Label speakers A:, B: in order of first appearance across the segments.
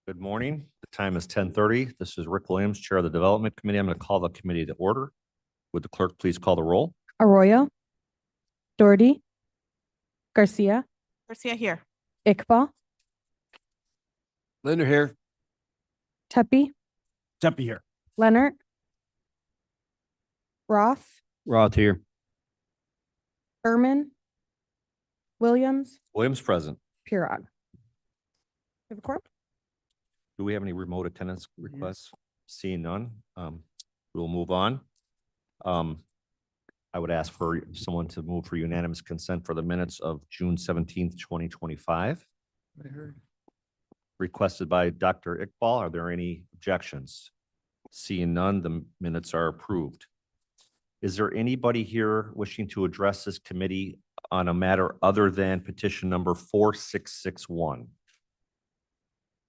A: Good morning. The time is 10:30. This is Rick Williams, Chair of the Development Committee. I'm going to call the committee to order. Would the clerk please call the roll?
B: Arroyo, Doherty, Garcia,
C: Garcia here.
B: Iqbal,
D: Linder here.
B: Tepe,
D: Tempe here.
B: Leonard, Roth,
D: Roth here.
B: Berman, Williams,
A: Williams present.
B: Pirog. We have a quorum?
A: Do we have any remote attendance requests? Seeing none, we'll move on. I would ask for someone to move for unanimous consent for the minutes of June 17th, 2025.
D: I heard.
A: Requested by Dr. Iqbal. Are there any objections? Seeing none, the minutes are approved. Is there anybody here wishing to address this committee on a matter other than petition number 4661?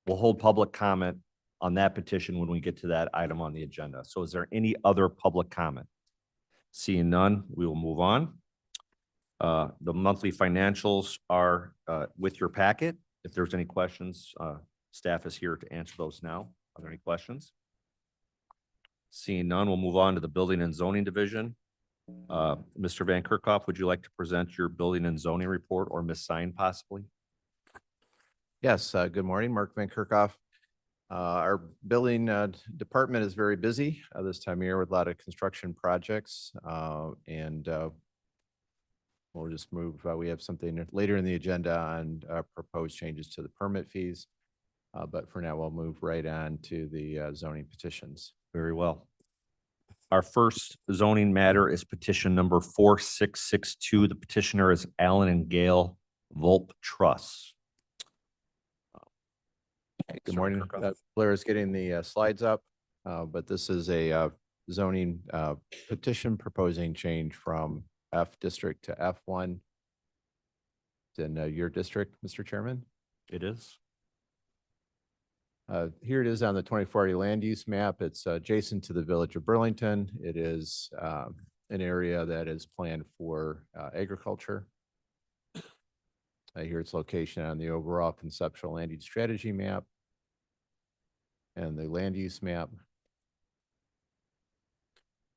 A: We'll hold public comment on that petition when we get to that item on the agenda. So is there any other public comment? Seeing none, we will move on. The monthly financials are with your packet. If there's any questions, staff is here to answer those now. Are there any questions? Seeing none, we'll move on to the Building and Zoning Division. Mr. Van Kerkhoff, would you like to present your Building and Zoning report, or Ms. Sign possibly?
E: Yes, good morning, Mark Van Kerkhoff. Our building department is very busy this time of year with a lot of construction projects. We'll just move, we have something later in the agenda on proposed changes to the permit fees. But for now, we'll move right on to the zoning petitions.
A: Very well. Our first zoning matter is petition number 4662. The petitioner is Alan and Gail Volp Truss.
E: Good
A: Mr.
E: morning.
A: Kerkhoff.
E: Blair is getting the slides up, but this is a zoning petition proposing change from F district to F1. It's in your district, Mr. Chairman.
A: It is.
E: Here it is on the 2040 land use map. It's adjacent to the village of Burlington. It is an area that is planned for agriculture. Here its location on the overall conceptual land use strategy map and the land use map.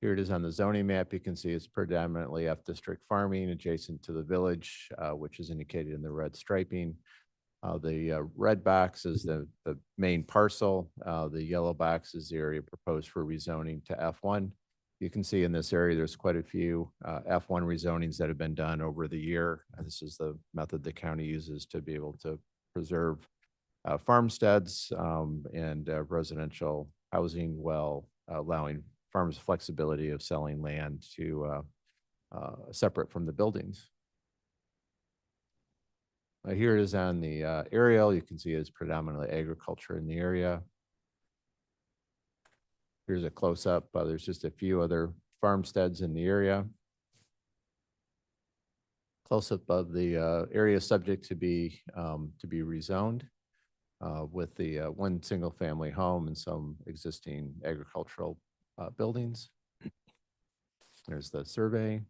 E: Here it is on the zoning map. You can see it's predominantly F district farming adjacent to the village, which is indicated in the red striping. The red box is the main parcel. The yellow box is the area proposed for rezoning to F1. You can see in this area, there's quite a few F1 rezonings that have been done over the year. This is the method the county uses to be able to preserve farmsteads and residential housing while allowing farmers flexibility of selling land to separate from the buildings. Here it is on the aerial. You can see it's predominantly agriculture in the area. Here's a close-up. There's just a few other farmsteads in the area. Close-up of the area subject to be rezoned with the one single-family home and some existing agricultural buildings. There's the survey.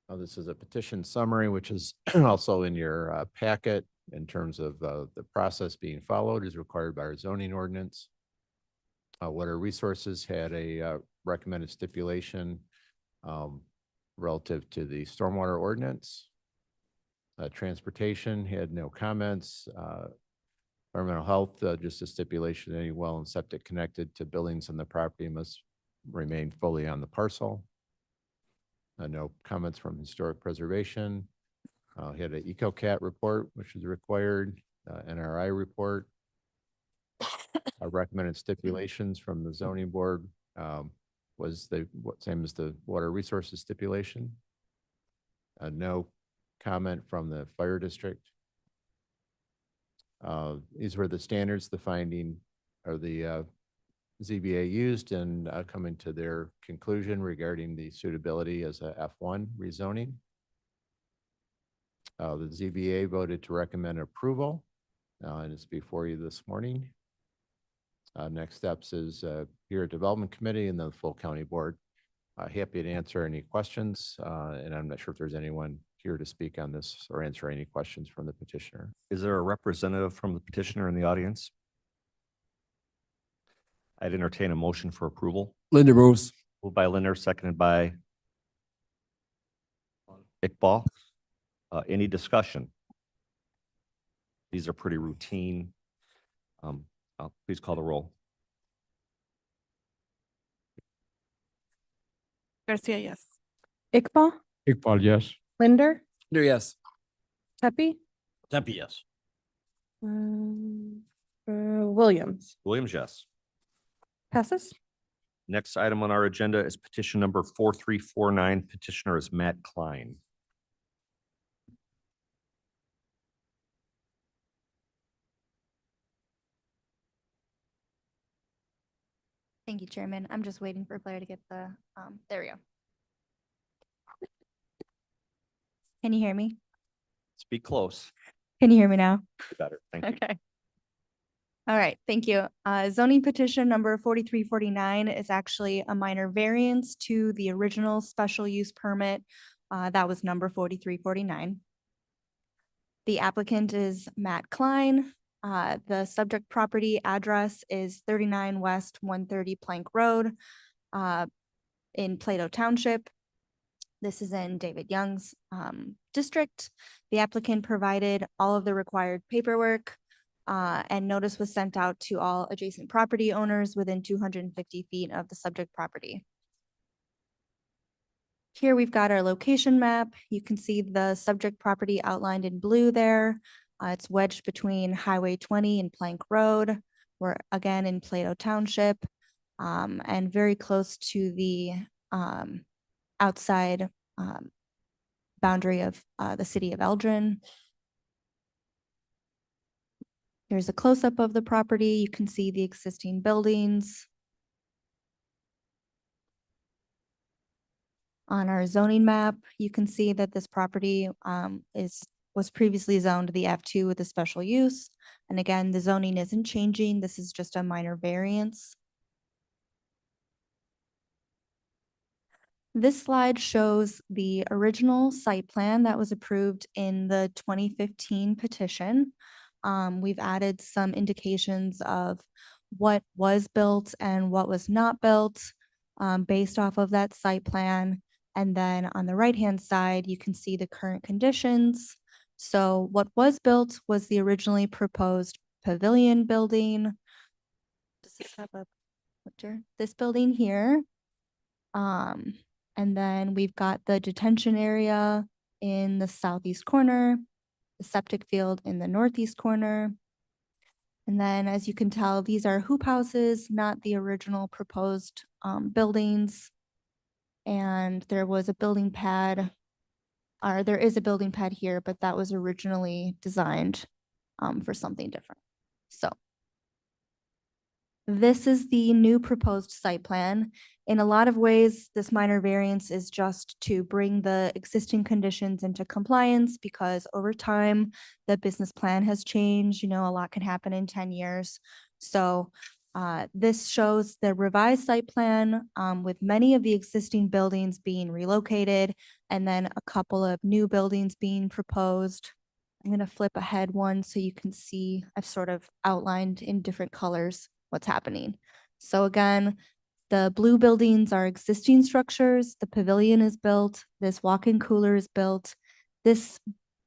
E: This is a petition summary, which is also in your packet in terms of the process being followed as required by our zoning ordinance. Water Resources had a recommended stipulation relative to the stormwater ordinance. Transportation had no comments. Environmental Health, just a stipulation, any well and septic connected to buildings on the property must remain fully on the parcel. No comments from Historic Preservation. He had an EcoCat report, which is required, NRI report. Recommended stipulations from the zoning board was the same as the Water Resources stipulation. No comment from the fire district. These were the standards, the finding, or the ZBA used in coming to their conclusion regarding the suitability as a F1 rezoning. The ZBA voted to recommend approval, and it's before you this morning. Next steps is here at Development Committee and the full county board. Happy to answer any questions, and I'm not sure if there's anyone here to speak on this or answer any questions from the petitioner.
A: Is there a representative from the petitioner in the audience? I'd entertain a motion for approval.
D: Linda moves.
A: Moved by Linder, seconded by Iqbal. Any discussion? These are pretty routine. Please call the roll.
B: Garcia, yes. Iqbal,
D: Iqbal, yes.
B: Linder,
D: Linder, yes.
B: Pepe,
D: Tempe, yes.
B: Williams.
A: Williams, yes.
B: Passes.
A: Next item on our agenda is petition number 4349. Petitioner is Matt Klein.
C: Thank you, Chairman. I'm just waiting for Blair to get the, there we go. Can you hear me?
A: Speak close.
C: Can you hear me now?
A: Better. Thank you.
C: Okay. All right, thank you. Zoning petition number 4349 is actually a minor variance to the original special use permit. That was number 4349. The applicant is Matt Klein. The subject property address is 39 West 130 Plank Road in Plato Township. This is in David Young's district. The applicant provided all of the required paperwork and notice was sent out to all adjacent property owners within 250 feet of the subject property. Here we've got our location map. You can see the subject property outlined in blue there. It's wedged between Highway 20 and Plank Road. We're again in Plato Township and very close to the outside boundary of the city of Eldrin. Here's a close-up of the property. You can see the existing buildings. On our zoning map, you can see that this property was previously zoned the F2 with a special use. And again, the zoning isn't changing. This is just a minor variance. This slide shows the original site plan that was approved in the 2015 petition. We've added some indications of what was built and what was not built based off of that site plan. And then on the right-hand side, you can see the current conditions. So what was built was the originally proposed pavilion building. Does this have a picture? This building here. And then we've got the detention area in the southeast corner, the septic field in the northeast corner. And then as you can tell, these are hoop houses, not the original proposed buildings. And there was a building pad, or there is a building pad here, but that was originally designed for something different. So this is the new proposed site plan. In a lot of ways, this minor variance is just to bring the existing conditions into compliance because over time, the business plan has changed. You know, a lot can happen in 10 years. So this shows the revised site plan with many of the existing buildings being relocated and then a couple of new buildings being proposed. I'm going to flip ahead one so you can see I've sort of outlined in different colors what's happening. So again, the blue buildings are existing structures. The pavilion is built. This walk-in cooler is built. This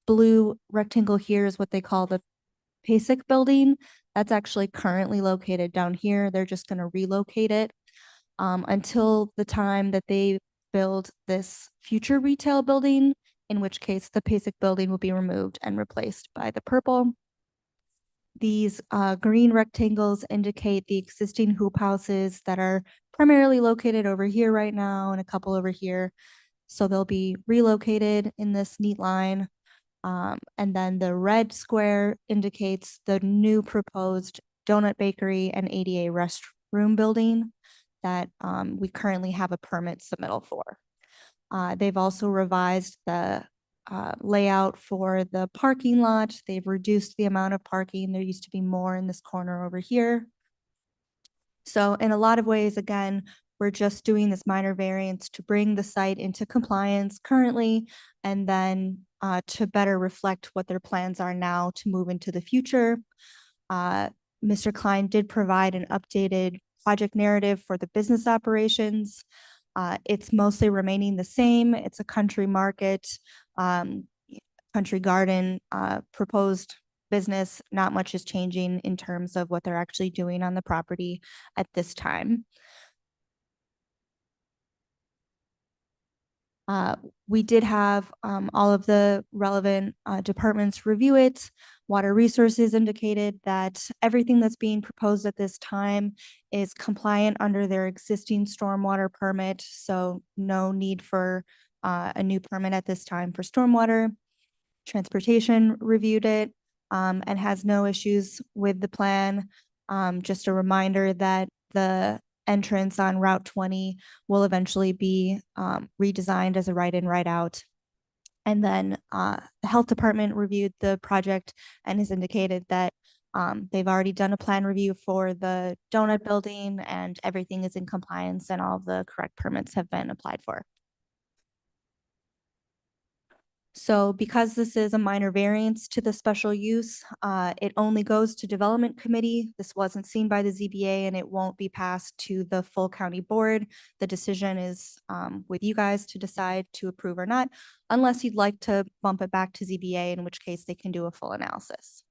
C: blue rectangle here is what they call the PASIC building. That's actually currently located down here. They're just going to relocate it until the time that they build this future retail building, in which case the PASIC building will be removed and replaced by the purple. These green rectangles indicate the existing hoop houses that are primarily located over here right now and a couple over here. So they'll be relocated in this neat line. And then the red square indicates the new proposed donut bakery and ADA restroom building that we currently have a permit submittal for. They've also revised the layout for the parking lot. They've reduced the amount of parking. There used to be more in this corner over here. So in a lot of ways, again, We're just doing this minor variance to bring the site into compliance currently and then to better reflect what their plans are now to move into the future. Mr. Klein did provide an updated project narrative for the business operations. It's mostly remaining the same. It's a country market, country garden, proposed business. Not much is changing in terms of what they're actually doing on the property at this time. We did have all of the relevant departments review it. Water Resources indicated that everything that's being proposed at this time is compliant under their existing stormwater permit, so no need for a new permit at this time for stormwater. Transportation reviewed it and has no issues with the plan. Just a reminder that the entrance on Route 20 will eventually be redesigned as a right-in, right-out. And then the Health Department reviewed the project and has indicated that they've already done a plan review for the donut building and everything is in compliance and all the correct permits have been applied for. So because this is a minor variance to the special use, it only goes to Development Committee. This wasn't seen by the ZBA and it won't be passed to the full county board. The decision is with you guys to decide to approve or not, unless you'd like to bump it back to ZBA, in which case they can do a full analysis.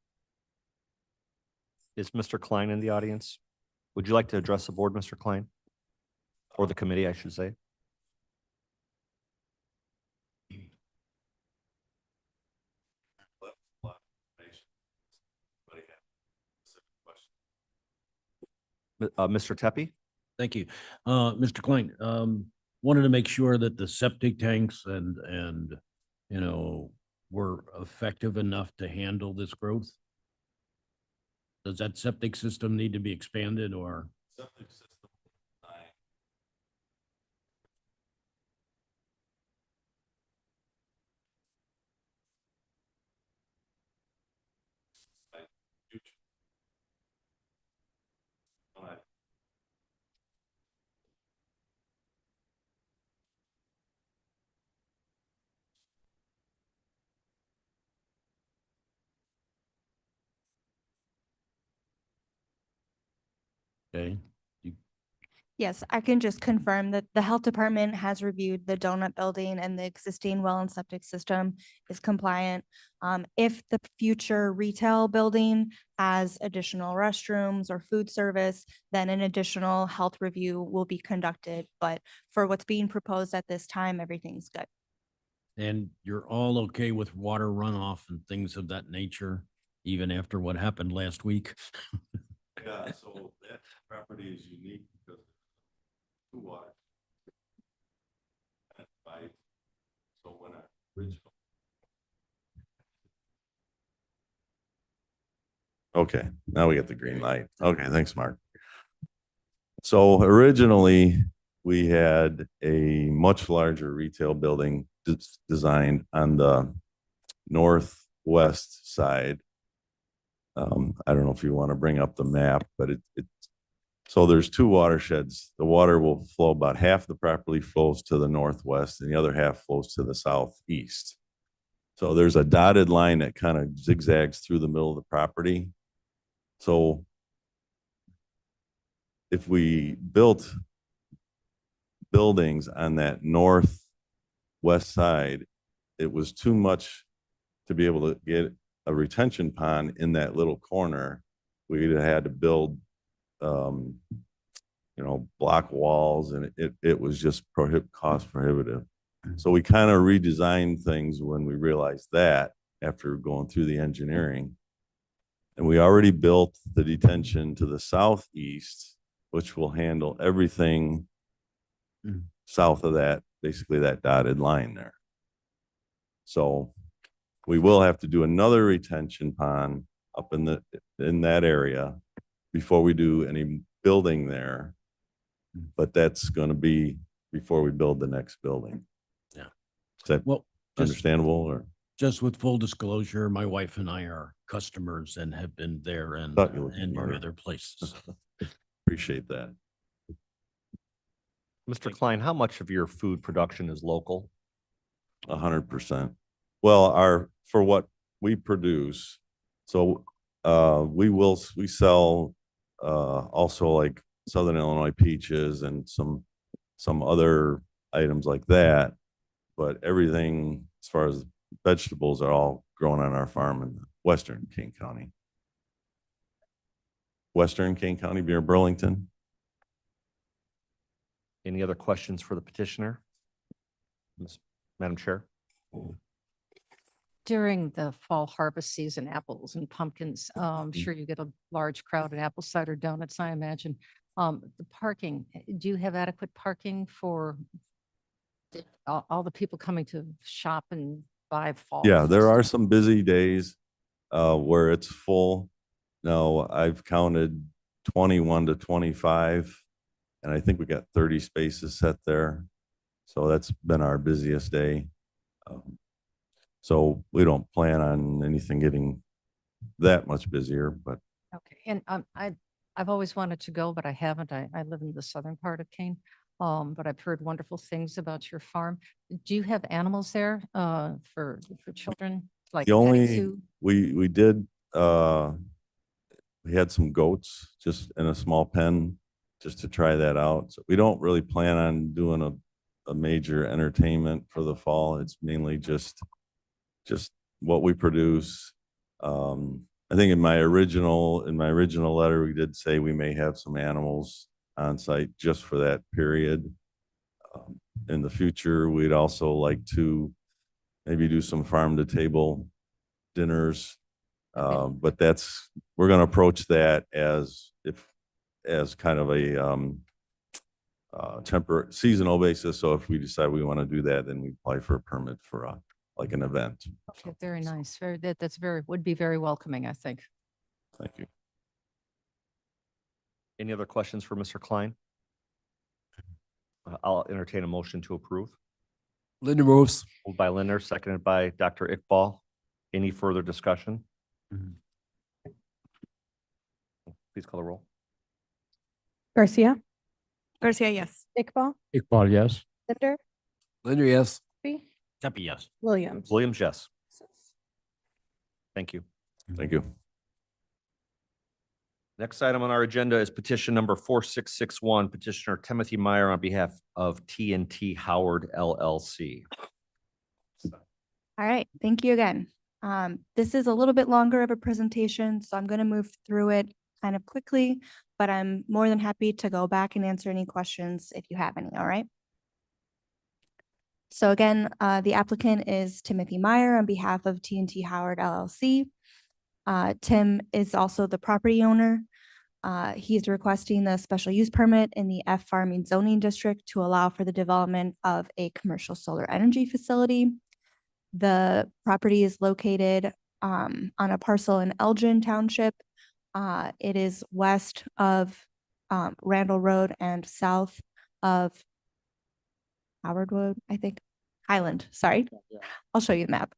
A: Is Mr. Klein in the audience? Would you like to address the board, Mr. Klein? Or the committee, I should say? Mr. Tepe?
D: Thank you. Mr. Klein, wanted to make sure that the septic tanks and, you know, were effective enough to handle this growth? Does that septic system need to be expanded or?
F: Septic system design.
D: Okay.
C: Yes, I can just confirm that the Health Department has reviewed the donut building and the existing well and septic system is compliant. If the future retail building has additional restrooms or food service, then an additional health review will be conducted. But for what's being proposed at this time, everything's good.
D: And you're all okay with water runoff and things of that nature, even after what happened last week?
F: Yeah, so that property is unique because two water. And by, so when I original. Okay, now we get the green light. Okay, thanks, Mark. So originally, we had a much larger retail building designed on the northwest side. I don't know if you want to bring up the map, but so there's two watersheds. The water will flow, about half the property flows to the northwest and the other half flows to the southeast. So there's a dotted line that kind of zigzags through the middle of the property. So if we built buildings on that northwest side, it was too much to be able to get a retention pond in that little corner. We'd have had to build, block walls, and it was just cost prohibitive. So we kind of redesigned things when we realized that after going through the engineering. And we already built the detention to the southeast, which will handle everything south of that, basically that dotted line there. So we will have to do another retention pond up in that area before we do any building there. But that's going to be before we build the next building.
D: Yeah.
F: Is that
D: Well,
F: understandable or?
D: just with full disclosure, my wife and I are customers and have been there and
F: Thought you were
D: your
F: smart.
D: other places.
F: Appreciate that.
A: Mr. Klein, how much of your food production is local?
F: 100%. Well, for what we produce, so we sell also like Southern Illinois peaches and some other items like that. But everything as far as vegetables are all grown on our farm in western King County. Western King County near Burlington.
A: Any other questions for the petitioner? Madam Chair?
G: During the fall harvest season, apples and pumpkins, I'm sure you get a large crowd at apple cider donuts, I imagine. The parking, do you have adequate parking for all the people coming to shop and buy fall?
F: Yeah, there are some busy days where it's full. No, I've counted 21 to 25, and I think we got 30 spaces set there. So that's been our busiest day. So we don't plan on anything getting that much busier, but
G: Okay, and I've always wanted to go, but I haven't. I live in the southern part of Kane. But I've heard wonderful things about your farm. Do you have animals there for children, like
F: the
G: petting
F: only,
G: zoo?
F: we did, we had some goats just in a small pen just to try that out. So we don't really plan on doing a major entertainment for the fall. It's mainly just what we produce. I think in my original letter, we did say we may have some animals on site just for that period. In the future, we'd also like to maybe do some farm to table dinners. But we're going to approach that as kind of a temporary seasonal basis. So if we decide we want to do that, then we apply for a permit for like an event.
G: Okay, very nice. Would be very welcoming, I think.
F: Thank you.
A: Any other questions for Mr. Klein? I'll entertain a motion to approve.
H: Linda moves.
A: Moved by Linder, seconded by Dr. Iqbal. Any further discussion? Please call the roll.
B: Garcia,
I: Garcia, yes.
B: Iqbal,
H: Iqbal, yes.
B: Linder,
H: Linda, yes.
B: Pepe,
D: Happy, yes.
B: Williams.
A: Williams, yes. Thank you.
F: Thank you.
A: Next item on our agenda is petition number 4661, petitioner Timothy Meyer on behalf of TNT Howard LLC.
C: All right, thank you again. This is a little bit longer of a presentation, so I'm going to move through it kind of quickly, but I'm more than happy to go back and answer any questions if you have any, all right? So again, the applicant is Timothy Meyer on behalf of TNT Howard LLC. Tim is also the property owner. He's requesting the special use permit in the F farming zoning district to allow for the development of a commercial solar energy facility. The property is located on a parcel in Elgin Township. It is west of Randall Road and south of Howard Road, I think. Highland, sorry. I'll show you the map.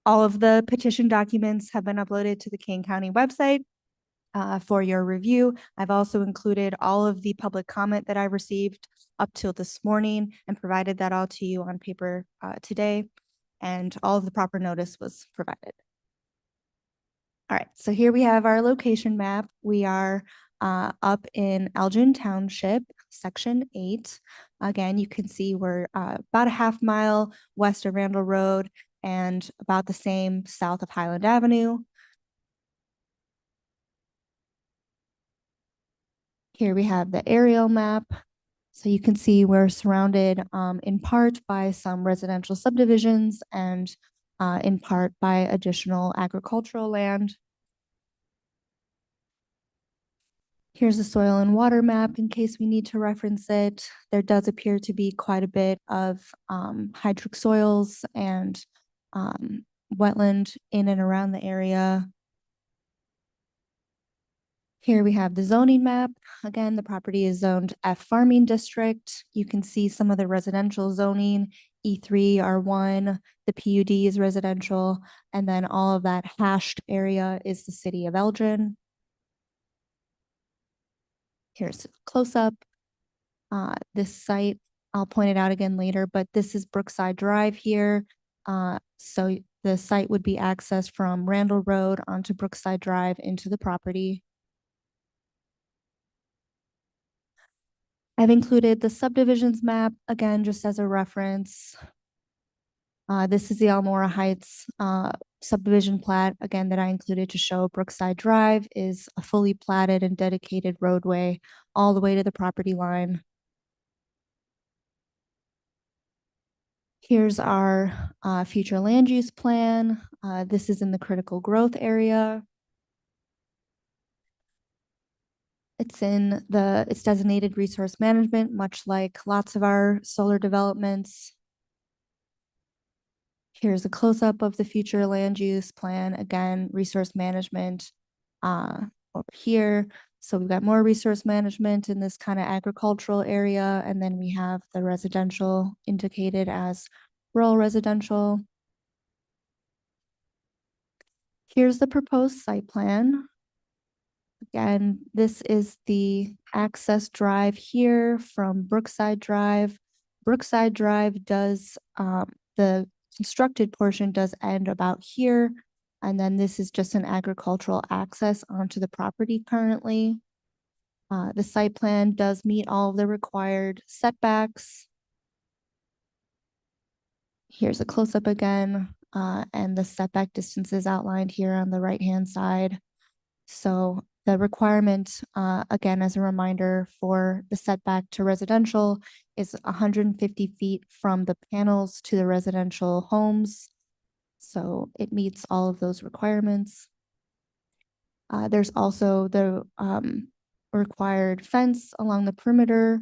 C: All of the petition documents have been uploaded to the Kane County website for your review. I've also included all of the public comment that I received up till this morning and provided that all to you on paper today, and all of the proper notice was provided. All right, so here we have our location map. We are up in Elgin Township, Section 8. Again, you can see we're about a half mile west of Randall Road and about the same south of Highland Avenue. Here we have the aerial map. So you can see we're surrounded in part by some residential subdivisions and in part by additional agricultural land. Here's the soil and water map in case we need to reference it. There does appear to be quite a bit of hydric soils and wetland in and around the area. Here we have the zoning map. Again, the property is zoned F farming district. You can see some of the residential zoning, E3, R1, the PUD is residential, and then all of that hashed area is the city of Elgin. Here's a close-up. This site, I'll point it out again later, but this is Brookside Drive here. So the site would be accessed from Randall Road onto Brookside Drive into the property. I've included the subdivisions map, again, just as a reference. This is the Almora Heights subdivision plat, again, that I included to show Brookside Drive is a fully platted and dedicated roadway all the way to the property line. Here's our future land use plan. This is in the critical growth area. It's designated resource management, much like lots of our solar developments. Here's a close-up of the future land use plan. Again, resource management over here. So we've got more resource management in this kind of agricultural area, and then we have the residential indicated as rural residential. Here's the proposed site plan. Again, this is the access drive here from Brookside Drive. Brookside Drive does, the constructed portion does end about here. And then this is just an agricultural access onto the property currently. The site plan does meet all of the required setbacks. Here's a close-up again, and the setback distances outlined here on the right-hand side. So the requirement, again, as a reminder for the setback to residential is 150 feet from the panels to the residential homes. So it meets all of those requirements. There's also the required fence along the perimeter.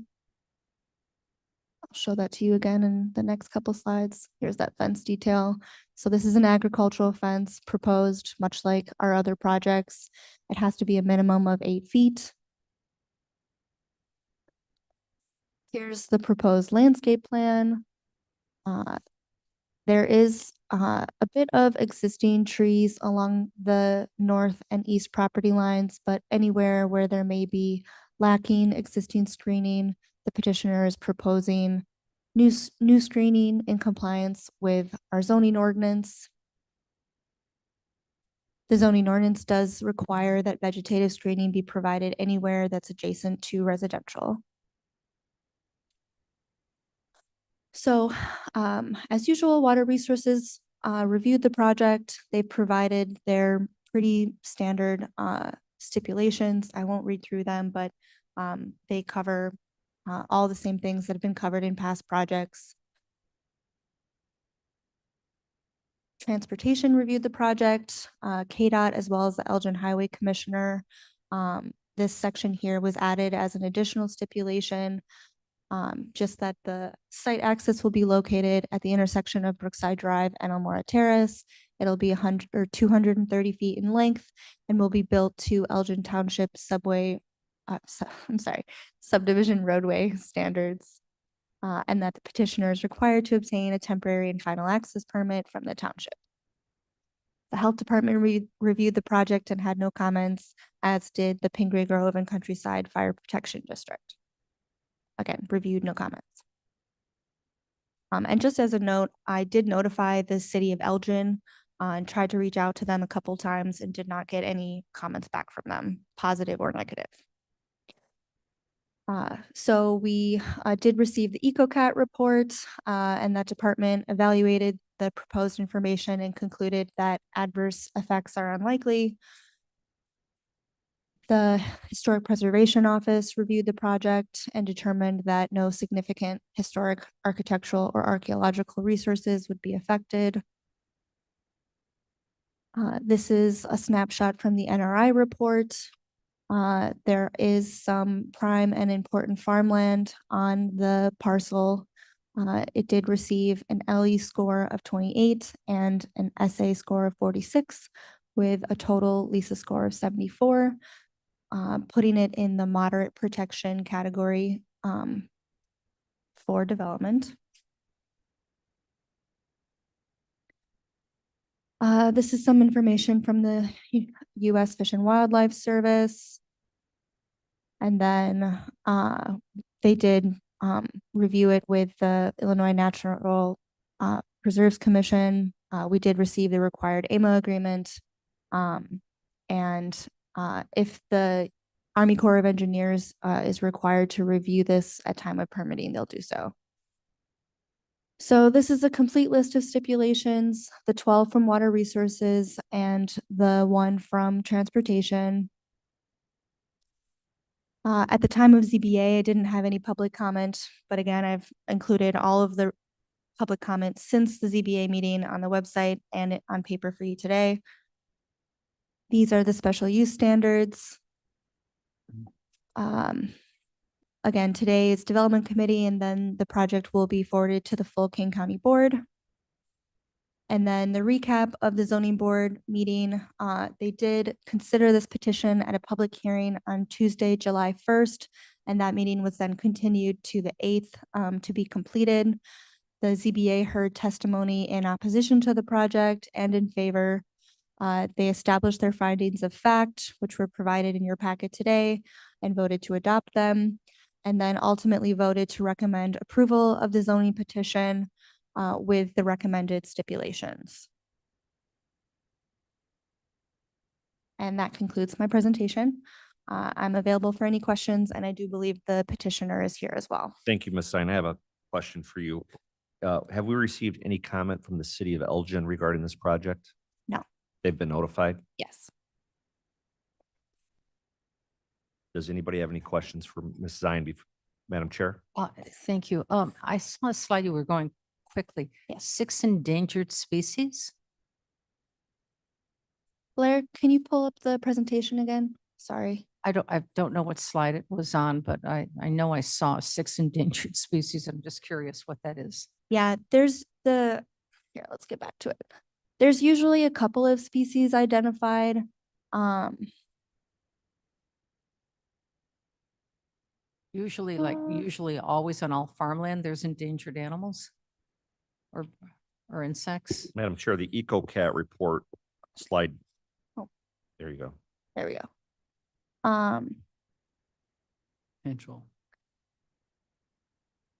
C: I'll show that to you again in the next couple slides. Here's that fence detail. So this is an agricultural fence proposed, much like our other projects. It has to be a minimum of 8 feet. Here's the proposed landscape plan. There is a bit of existing trees along the north and east property lines, but anywhere where there may be lacking existing screening, the petitioner is proposing new screening in compliance with our zoning ordinance. The zoning ordinance does require that vegetative screening be provided anywhere that's adjacent to residential. So as usual, Water Resources reviewed the project. They provided their pretty standard stipulations. I won't read through them, but they cover all the same things that have been covered in past projects. Transportation reviewed the project, KDOT, as well as the Elgin Highway Commissioner. This section here was added as an additional stipulation, just that the site access will be located at the intersection of Brookside Drive and Elmora Terrace. It'll be 100 or 230 feet in length and will be built to Elgin Township subdivision roadway standards. And that the petitioner is required to obtain a temporary and final access permit from the township. The health department reviewed the project and had no comments, as did the Pingree Grove and Countryside Fire Protection District. Again, reviewed, no comments. And just as a note, I did notify the city of Elgin and tried to reach out to them a couple times and did not get any comments back from them, positive or negative. So we did receive the EcoCat report, and that department evaluated the proposed information and concluded that adverse effects are unlikely. The Historic Preservation Office reviewed the project and determined that no significant historic, architectural, or archaeological resources would be affected. This is a snapshot from the NRI report. There is some prime and important farmland on the parcel. It did receive an LE score of 28 and an SA score of 46, with a total LISA score of 74, putting it in the moderate protection category for development. This is some information from the U.S. Fish and Wildlife Service. And then they did review it with the Illinois Natural Preserves Commission. We did receive the required AMA agreement. And if the Army Corps of Engineers is required to review this at time of permitting, they'll do so. So this is a complete list of stipulations, the 12 from Water Resources and the one from Transportation. At the time of ZBA, I didn't have any public comment, but again, I've included all of the public comments since the ZBA meeting on the website and on paper for you today. These are the special use standards. Again, today is Development Committee, and then the project will be forwarded to the full King County Board. And then the recap of the zoning board meeting, they did consider this petition at a public hearing on Tuesday, July 1st, and that meeting was then continued to the 8th to be completed. The ZBA heard testimony in opposition to the project and in favor. They established their findings of fact, which were provided in your packet today, and voted to adopt them, and then ultimately voted to recommend approval of the zoning petition with the recommended stipulations. And that concludes my presentation. I'm available for any questions, and I do believe the petitioner is here as well.
A: Thank you, Ms. Stein. I have a question for you. Have we received any comment from the city of Elgin regarding this project?
C: No.
A: They've been notified?
C: Yes.
A: Does anybody have any questions for Ms. Stein, Madam Chair?
G: Thank you. I saw a slide you were going quickly.
C: Yes.
G: 6 endangered species?
C: Blair, can you pull up the presentation again? Sorry.
G: I don't know what slide it was on, but I know I saw 6 endangered species. I'm just curious what that is.
C: Yeah, there's here, let's get back to it. There's usually a couple of species identified.
G: Usually
C: Uh,
G: usually always on all farmland, there's endangered animals or insects.
A: Madam Chair, the EcoCat report slide.
C: Oh.
A: There you go.
C: There we go.
G: Potential.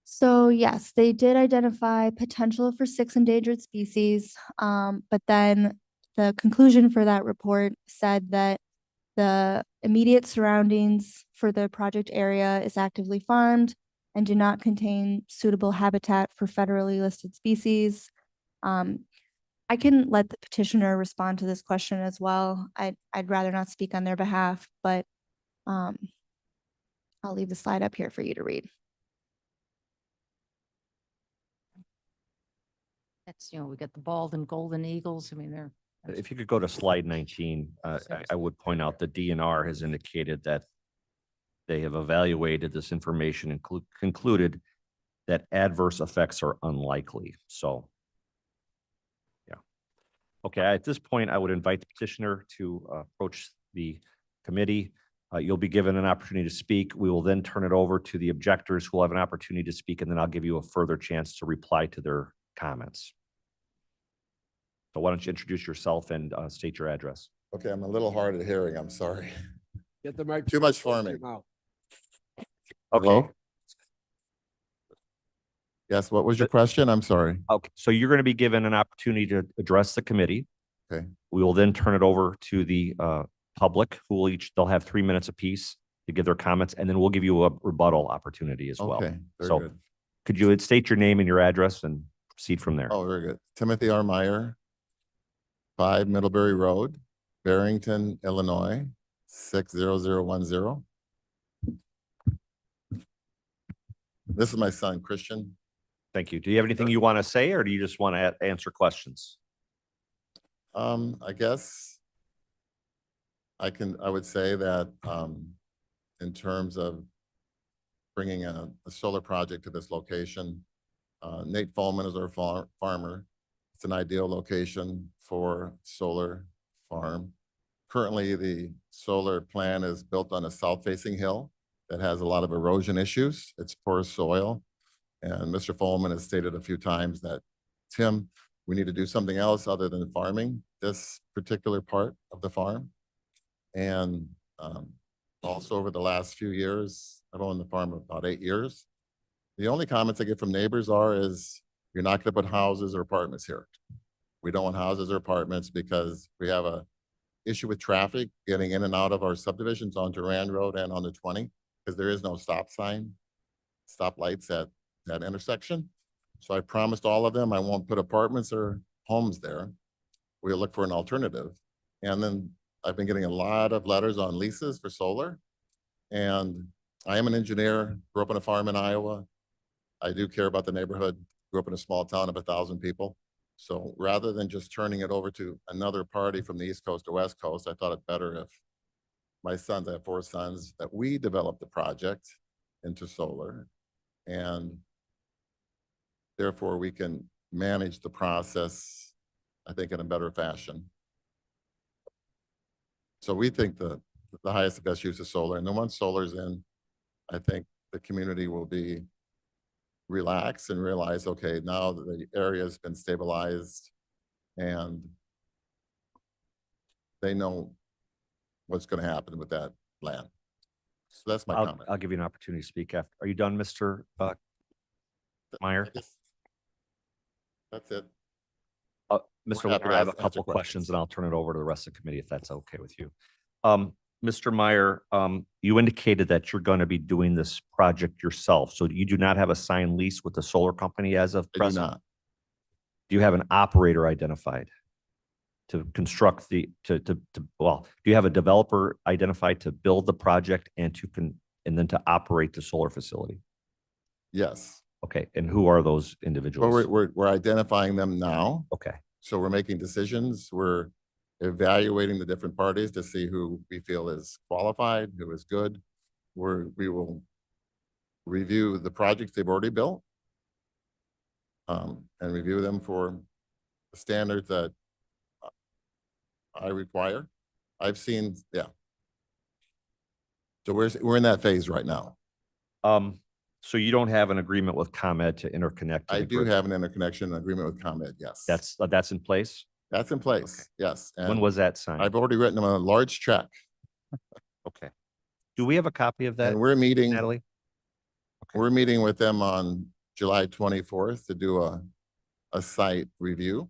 C: So yes, they did identify potential for 6 endangered species. But then the conclusion for that report said that the immediate surroundings for the project area is actively farmed and do not contain suitable habitat for federally listed species. I can let the petitioner respond to this question as well. I'd rather not speak on their behalf, but I'll leave the slide up here for you to read.
G: That's, we get the bald and golden eagles. I mean, they're.
A: If you could go to slide 19, I would point out the DNR has indicated that they have evaluated this information and concluded that adverse effects are unlikely. So, yeah. Okay, at this point, I would invite the petitioner to approach the committee. You'll be given an opportunity to speak. We will then turn it over to the objectors who will have an opportunity to speak, and then I'll give you a further chance to reply to their comments. So why don't you introduce yourself and state your address?
J: Okay, I'm a little hard of hearing. I'm sorry.
H: Get the mic.
J: Too much for me.
A: Okay.
J: Hello? Yes, what was your question? I'm sorry.
A: Okay, so you're going to be given an opportunity to address the committee.
J: Okay.
A: We will then turn it over to the public who will they'll have 3 minutes apiece to give their comments, and then we'll give you a rebuttal opportunity as well.
J: Okay, very
A: So
J: good.
A: could you state your name and your address and proceed from there?
J: Oh, very good. Timothy R. Meyer, 5 Middlebury Road, Barrington, Illinois, 60010. This is my son, Christian.
A: Thank you. Do you have anything you want to say, or do you just want to answer questions?
J: I guess I would say that in terms of bringing a solar project to this location, Nate Fallman is our farmer. It's an ideal location for solar farm. Currently, the solar plan is built on a south-facing hill that has a lot of erosion issues. It's poor soil. And Mr. Fallman has stated a few times that, Tim, we need to do something else other than farming this particular part of the farm. And also over the last few years, I've owned the farm about 8 years. The only comments I get from neighbors is, you're not gonna put houses or apartments here. We don't want houses or apartments because we have a issue with traffic getting in and out of our subdivisions on Durand Road and on the 20, because there is no stop sign, stop lights at that intersection. So I promised all of them I won't put apartments or homes there. We'll look for an alternative. And then I've been getting a lot of letters on leases for solar. And I am an engineer, grew up on a farm in Iowa. I do care about the neighborhood, grew up in a small town of 1,000 people. So rather than just turning it over to another party from the East Coast or West Coast, I thought it better if my sons, I have 4 sons, that we developed the project into solar. And therefore we can manage the process, I think, in a better fashion. So we think the highest and best use of solar, and then once solar's in, I think the community will be relaxed and realize, okay, now that the area's been stabilized and they know what's gonna happen with that land. So that's my comment.
A: I'll give you an opportunity to speak after. Are you done, Mr. Meyer?
J: I guess that's it.
A: Mr.
J: happy
A: Linder,
J: to
A: I have a
J: answer
A: couple
J: questions.
A: questions and I'll turn it over to the rest of the committee if that's okay with you. Mr. Meyer, you indicated that you're going to be doing this project yourself. So you do not have a signed lease with the solar company as of
J: I do
A: present?
J: not.
A: Do you have an operator identified to construct well, do you have a developer identified to build the project and and then to operate the solar facility?
J: Yes.
A: Okay, and who are those
J: Well,
A: individuals?
J: we're identifying them now.
A: Okay,
J: So we're making decisions. We're evaluating the different parties to see who we feel is qualified, who is good. We will review the projects they've already built. And review them for the standards that I require. I've seen, yeah. So we're in that phase right now.
A: so you don't have an agreement with ComEd to interconnect? to
J: I
A: the
J: do
A: grid?
J: have an interconnection agreement with ComEd, yes.
A: That's in place?
J: That's in place, yes.
A: When
J: And
A: was that signed?
J: I've already written them a large check.
A: Okay. Do we have a copy of that,
J: And we're meeting,
A: Natalie?
J: we're meeting with them on July 24th to do a site review.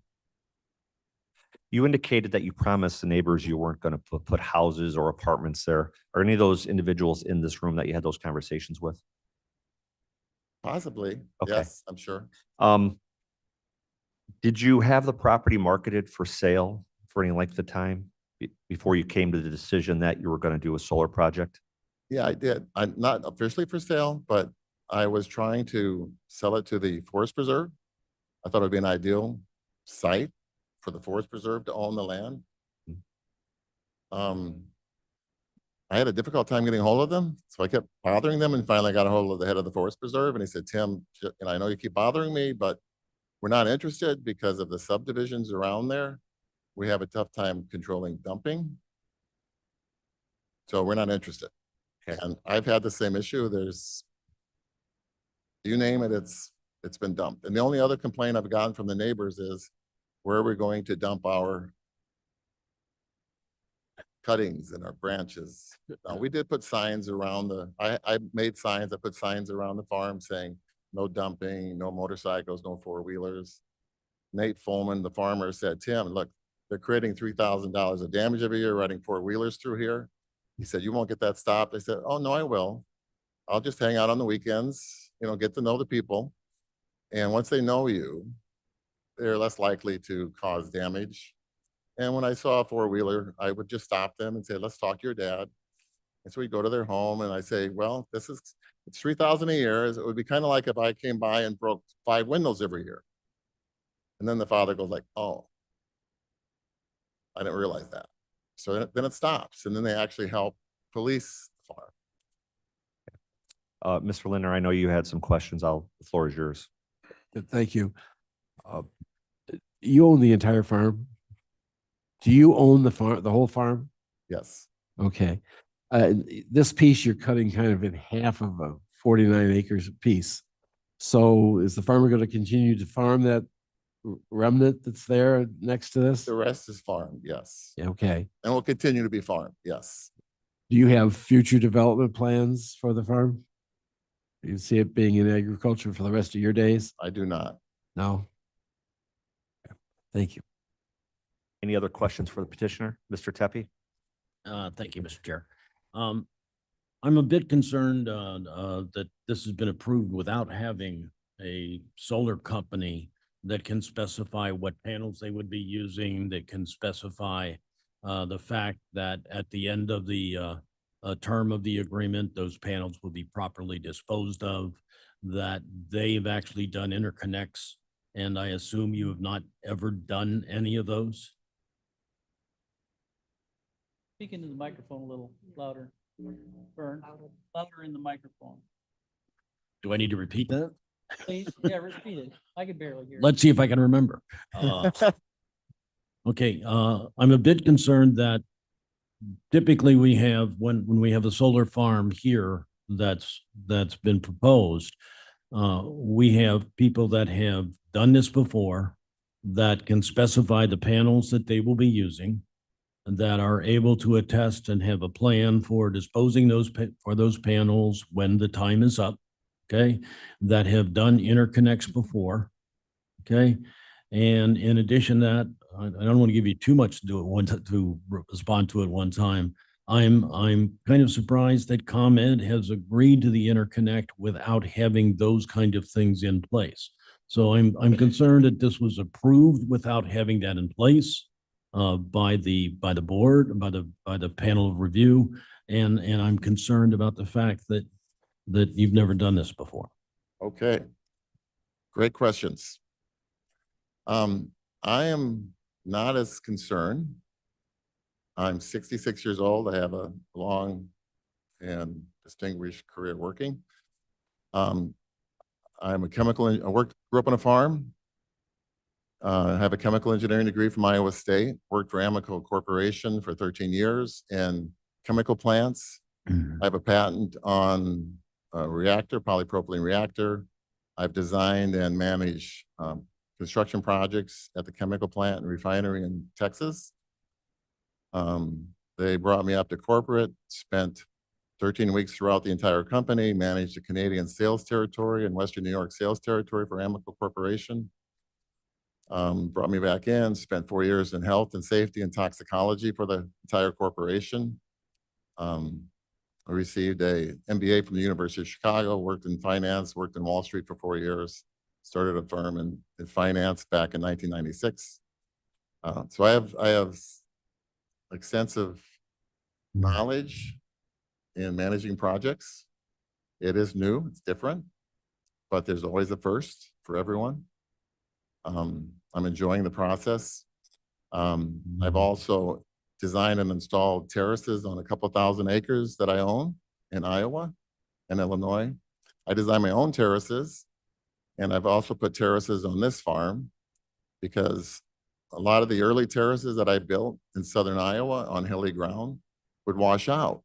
A: You indicated that you promised the neighbors you weren't going to put houses or apartments there. Are any of those individuals in this room that you had those conversations with?
J: Possibly,
A: Okay.
J: yes, I'm sure.
A: Did you have the property marketed for sale for any length of time before you came to the decision that you were going to do a solar project?
J: Yeah, I did. I'm not officially for sale, but I was trying to sell it to the Forest Preserve. I thought it would be an ideal site for the Forest Preserve to own the land. I had a difficult time getting a hold of them, so I kept bothering them and finally got a hold of the head of the Forest Preserve and he said, Tim, and I know you keep bothering me, but we're not interested because of the subdivisions around there. We have a tough time controlling dumping. So we're not interested.
A: Okay.
J: And I've had the same issue. You name it, it's been dumped. And the only other complaint I've gotten from the neighbors is, where are we going to dump our cuttings and our branches? Now, we did put signs around I made signs, I put signs around the farm saying, no dumping, no motorcycles, no four-wheelers. Nate Folman, the farmer, said, Tim, look, they're creating $3,000 of damage every year riding four-wheelers through here. He said, you won't get that stopped. I said, oh, no, I will. I'll just hang out on the weekends, get to know the people. And once they know you, they're less likely to cause damage. And when I saw a four-wheeler, I would just stop them and say, let's talk to your dad. And so we go to their home and I say, well, it's $3,000 a year. It would be kind of like if I came by and broke 5 windows every year. And then the father goes like, oh, I didn't realize that. So then it stops. And then they actually help police the farm.
A: Mr. Linder, I know you had some questions. The floor is yours.
H: Thank you. You own the entire farm? Do you own the farm, the whole farm?
J: Yes.
H: Okay. This piece you're cutting kind of in half of a 49 acres piece. So is the farmer going to continue to farm that remnant that's there next to this?
J: The rest is farmed, yes.
H: Okay.
J: And will continue to be farmed, yes.
H: Do you have future development plans for the farm? You see it being in agriculture for the rest of your days?
J: I do not.
H: No? Thank you.
A: Any other questions for the petitioner? Mr. Tepe?
D: Thank you, Mr. Chair. I'm a bit concerned that this has been approved without having a solar company that can specify what panels they would be using, that can specify the fact that at the end of the term of the agreement, those panels will be properly disposed of, that they've actually done interconnects, and I assume you have not ever done any of those?
K: Speak into the microphone a little louder. Vern, louder in the microphone.
D: Do I need to repeat that?
K: Please, yeah, repeat it. I can barely hear.
D: Let's see if I can remember. Okay, I'm a bit concerned that typically we have, when we have a solar farm here that's been proposed, we have people that have done this before that can specify the panels that they will be using, that are able to attest and have a plan for disposing those panels when the time is up, okay? That have done interconnects before, okay? And in addition to that, I don't want to give you too much to do it to respond to it one time. I'm kind of surprised that ComEd has agreed to the interconnect without having those kind of things in place. So I'm concerned that this was approved without having that in place by the board, by the panel of review, and I'm concerned about the fact that you've never done this before.
J: Okay. Great questions. I am not as concerned. I'm 66 years old. I have a long and distinguished career working. I'm a grew up on a farm. I have a chemical engineering degree from Iowa State, worked for Amoco Corporation for 13 years in chemical plants. I have a patent on a reactor, polypropylene reactor. I've designed and managed construction projects at the chemical plant and refinery in Texas. They brought me up to corporate, spent 13 weeks throughout the entire company, managed the Canadian sales territory and Western New York sales territory for Amoco Corporation. Brought me back in, spent 4 years in health and safety and toxicology for the entire corporation. I received a MBA from the University of Chicago, worked in finance, worked in Wall Street for 4 years, started a firm in finance back in 1996. So I have extensive knowledge in managing projects. It is new, it's different, but there's always a first for everyone. I'm enjoying the process. I've also designed and installed terraces on a couple thousand acres that I own in Iowa and Illinois. I design my own terraces, and I've also put terraces on this farm because a lot of the early terraces that I built in southern Iowa on hilly ground would wash out.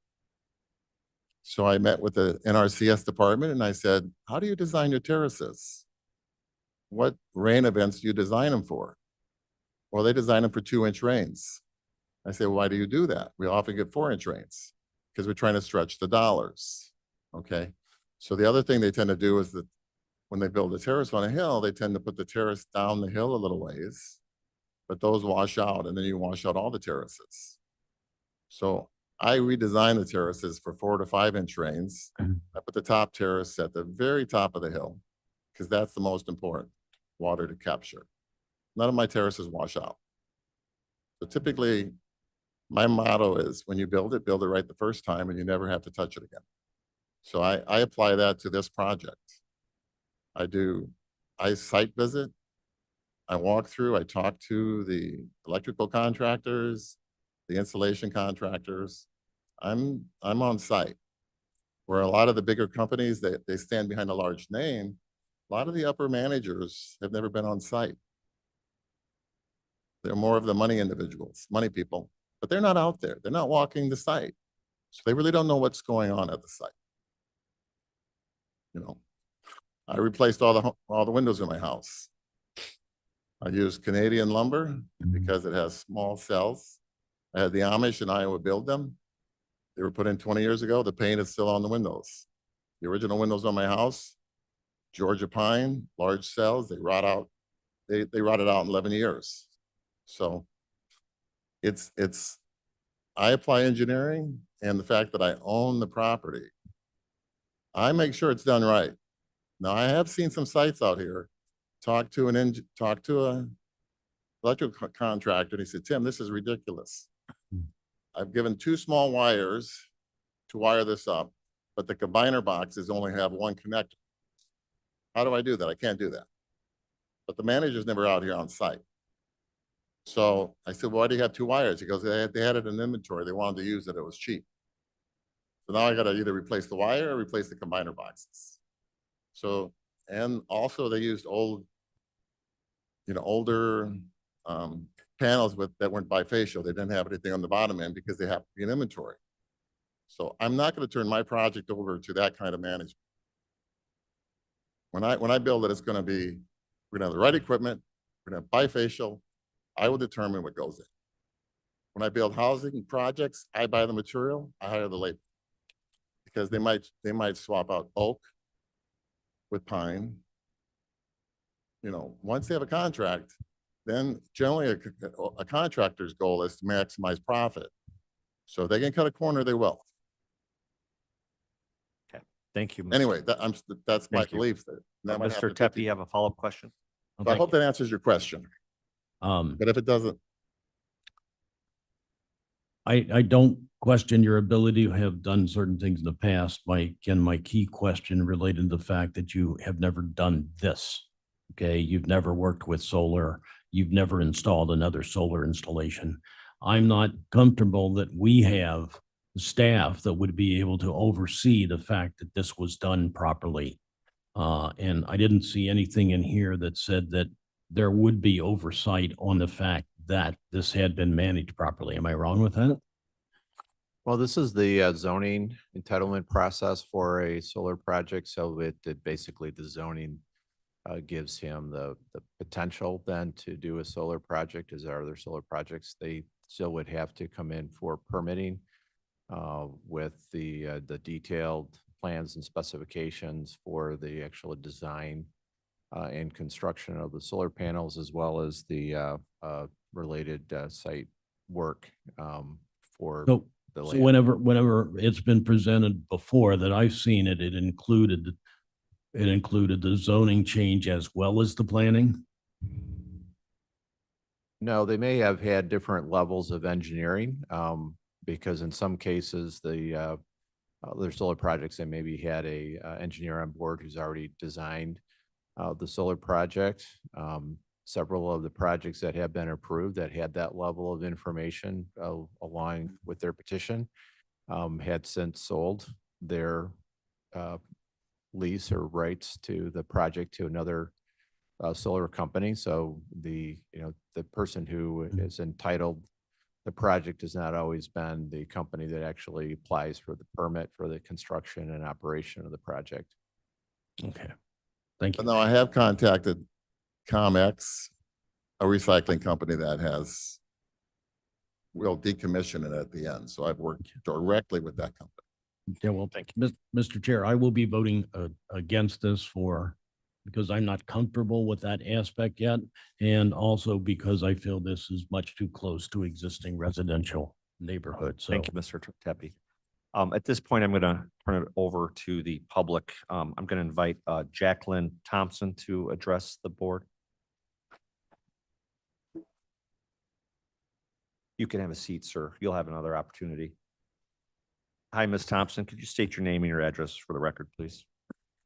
J: So I met with the NRCS department and I said, how do you design your terraces? What rain events do you design them for? Well, they design them for 2-inch rains. I said, why do you do that? We often get 4-inch rains because we're trying to stretch the dollars. Okay. So the other thing they tend to do is that when they build a terrace on a hill, they tend to put the terrace down the hill a little ways, but those wash out and then you wash out all the terraces. So I redesigned the terraces for 4 to 5-inch rains. I put the top terrace at the very top of the hill because that's the most important water to capture. None of my terraces wash out. So typically, my motto is when you build it right the first time and you never have to touch it again. So I apply that to this project. I site visit, I walk through, I talk to the electrical contractors, the installation contractors. I'm on site. Where a lot of the bigger companies, they stand behind a large name, a lot of the upper managers have never been on site. They're more of the money individuals, money people, but they're not out there. They're not walking the site. So they really don't know what's going on at the site. You know, I replaced all the windows in my house. I used Canadian lumber because it has small cells. I had the Amish in Iowa build them. They were put in 20 years ago. The paint is still on the windows. The original windows on my house, Georgia pine, large cells, they rot out. They rotted out in 11 years. So I apply engineering and the fact that I own the property. I make sure it's done right. Now, I have seen some sites out here, talk to a electrical contractor, and he said, Tim, this is ridiculous. I've given 2 small wires to wire this up, but the combiner boxes only have 1 connector. How do I do that? I can't do that. But the manager's never out here on site. So I said, why do you have 2 wires? He goes, they had it in inventory. They wanted to use it. It was cheap. So now I got to either replace the wire or replace the combiner boxes. So, and also they used older panels that weren't bifacial. They didn't have anything on the bottom end because they have to be in inventory. So I'm not going to turn my project over to that kind of management. When I build it, it's going to be, we're going to have the right equipment, we're going to have bifacial. I will determine what goes in. When I build housing projects, I buy the material, I hire the labor. Because they might swap out oak with pine. Once they have a contract, then generally a contractor's goal is to maximize profit. So if they can cut a corner, they will.
A: Thank you.
J: Anyway, that's my
A: Thank you.
J: belief. That might happen
A: Mr.
J: in
A: Tepe,
J: 50
A: you have a follow-up question?
J: So I hope that answers your question. But if it doesn't,
D: I don't question your ability to have done certain things in the past. My key question related to the fact that you have never done this. Okay, you've never worked with solar. You've never installed another solar installation. I'm not comfortable that we have staff that would be able to oversee the fact that this was done properly. And I didn't see anything in here that said that there would be oversight on the fact that this had been managed properly. Am I wrong with that?
E: Well, this is the zoning entitlement process for a solar project. So it basically the zoning gives him the potential then to do a solar project. As our other solar projects, they still would have to come in for permitting with the detailed plans and specifications for the actual design and construction of the solar panels, as well as the related site work for
D: So,
E: the
D: so
E: land.
D: whenever it's been presented before that I've seen it, it included the zoning change as well as the planning.
E: No, they may have had different levels of engineering, because in some cases, their solar projects, they maybe had a engineer on board who's already designed the solar project. Several of the projects that have been approved that had that level of information along with their petition had since sold their lease or rights to the project to another solar company. So the person who is entitled the project has not always been the company that actually applies for the permit for the construction and operation of the project.
D: Okay, thank
J: but
D: you.
J: now I have contacted ComEx, a recycling company that will decommission it at the end. So I've worked directly with that company.
D: Yeah, well,
A: Thank
D: Mr. Chair, I will be voting against this because I'm not comfortable with that aspect yet. And also because I feel this is much too close to existing residential neighborhoods. So
A: Thank you, Mr. Tepe. At this point, I'm going to turn it over to the public. I'm going to invite Jacqueline Thompson to address the board. You can have a seat, sir. You'll have another opportunity. Hi, Ms. Thompson. Could you state your name and your address for the record, please?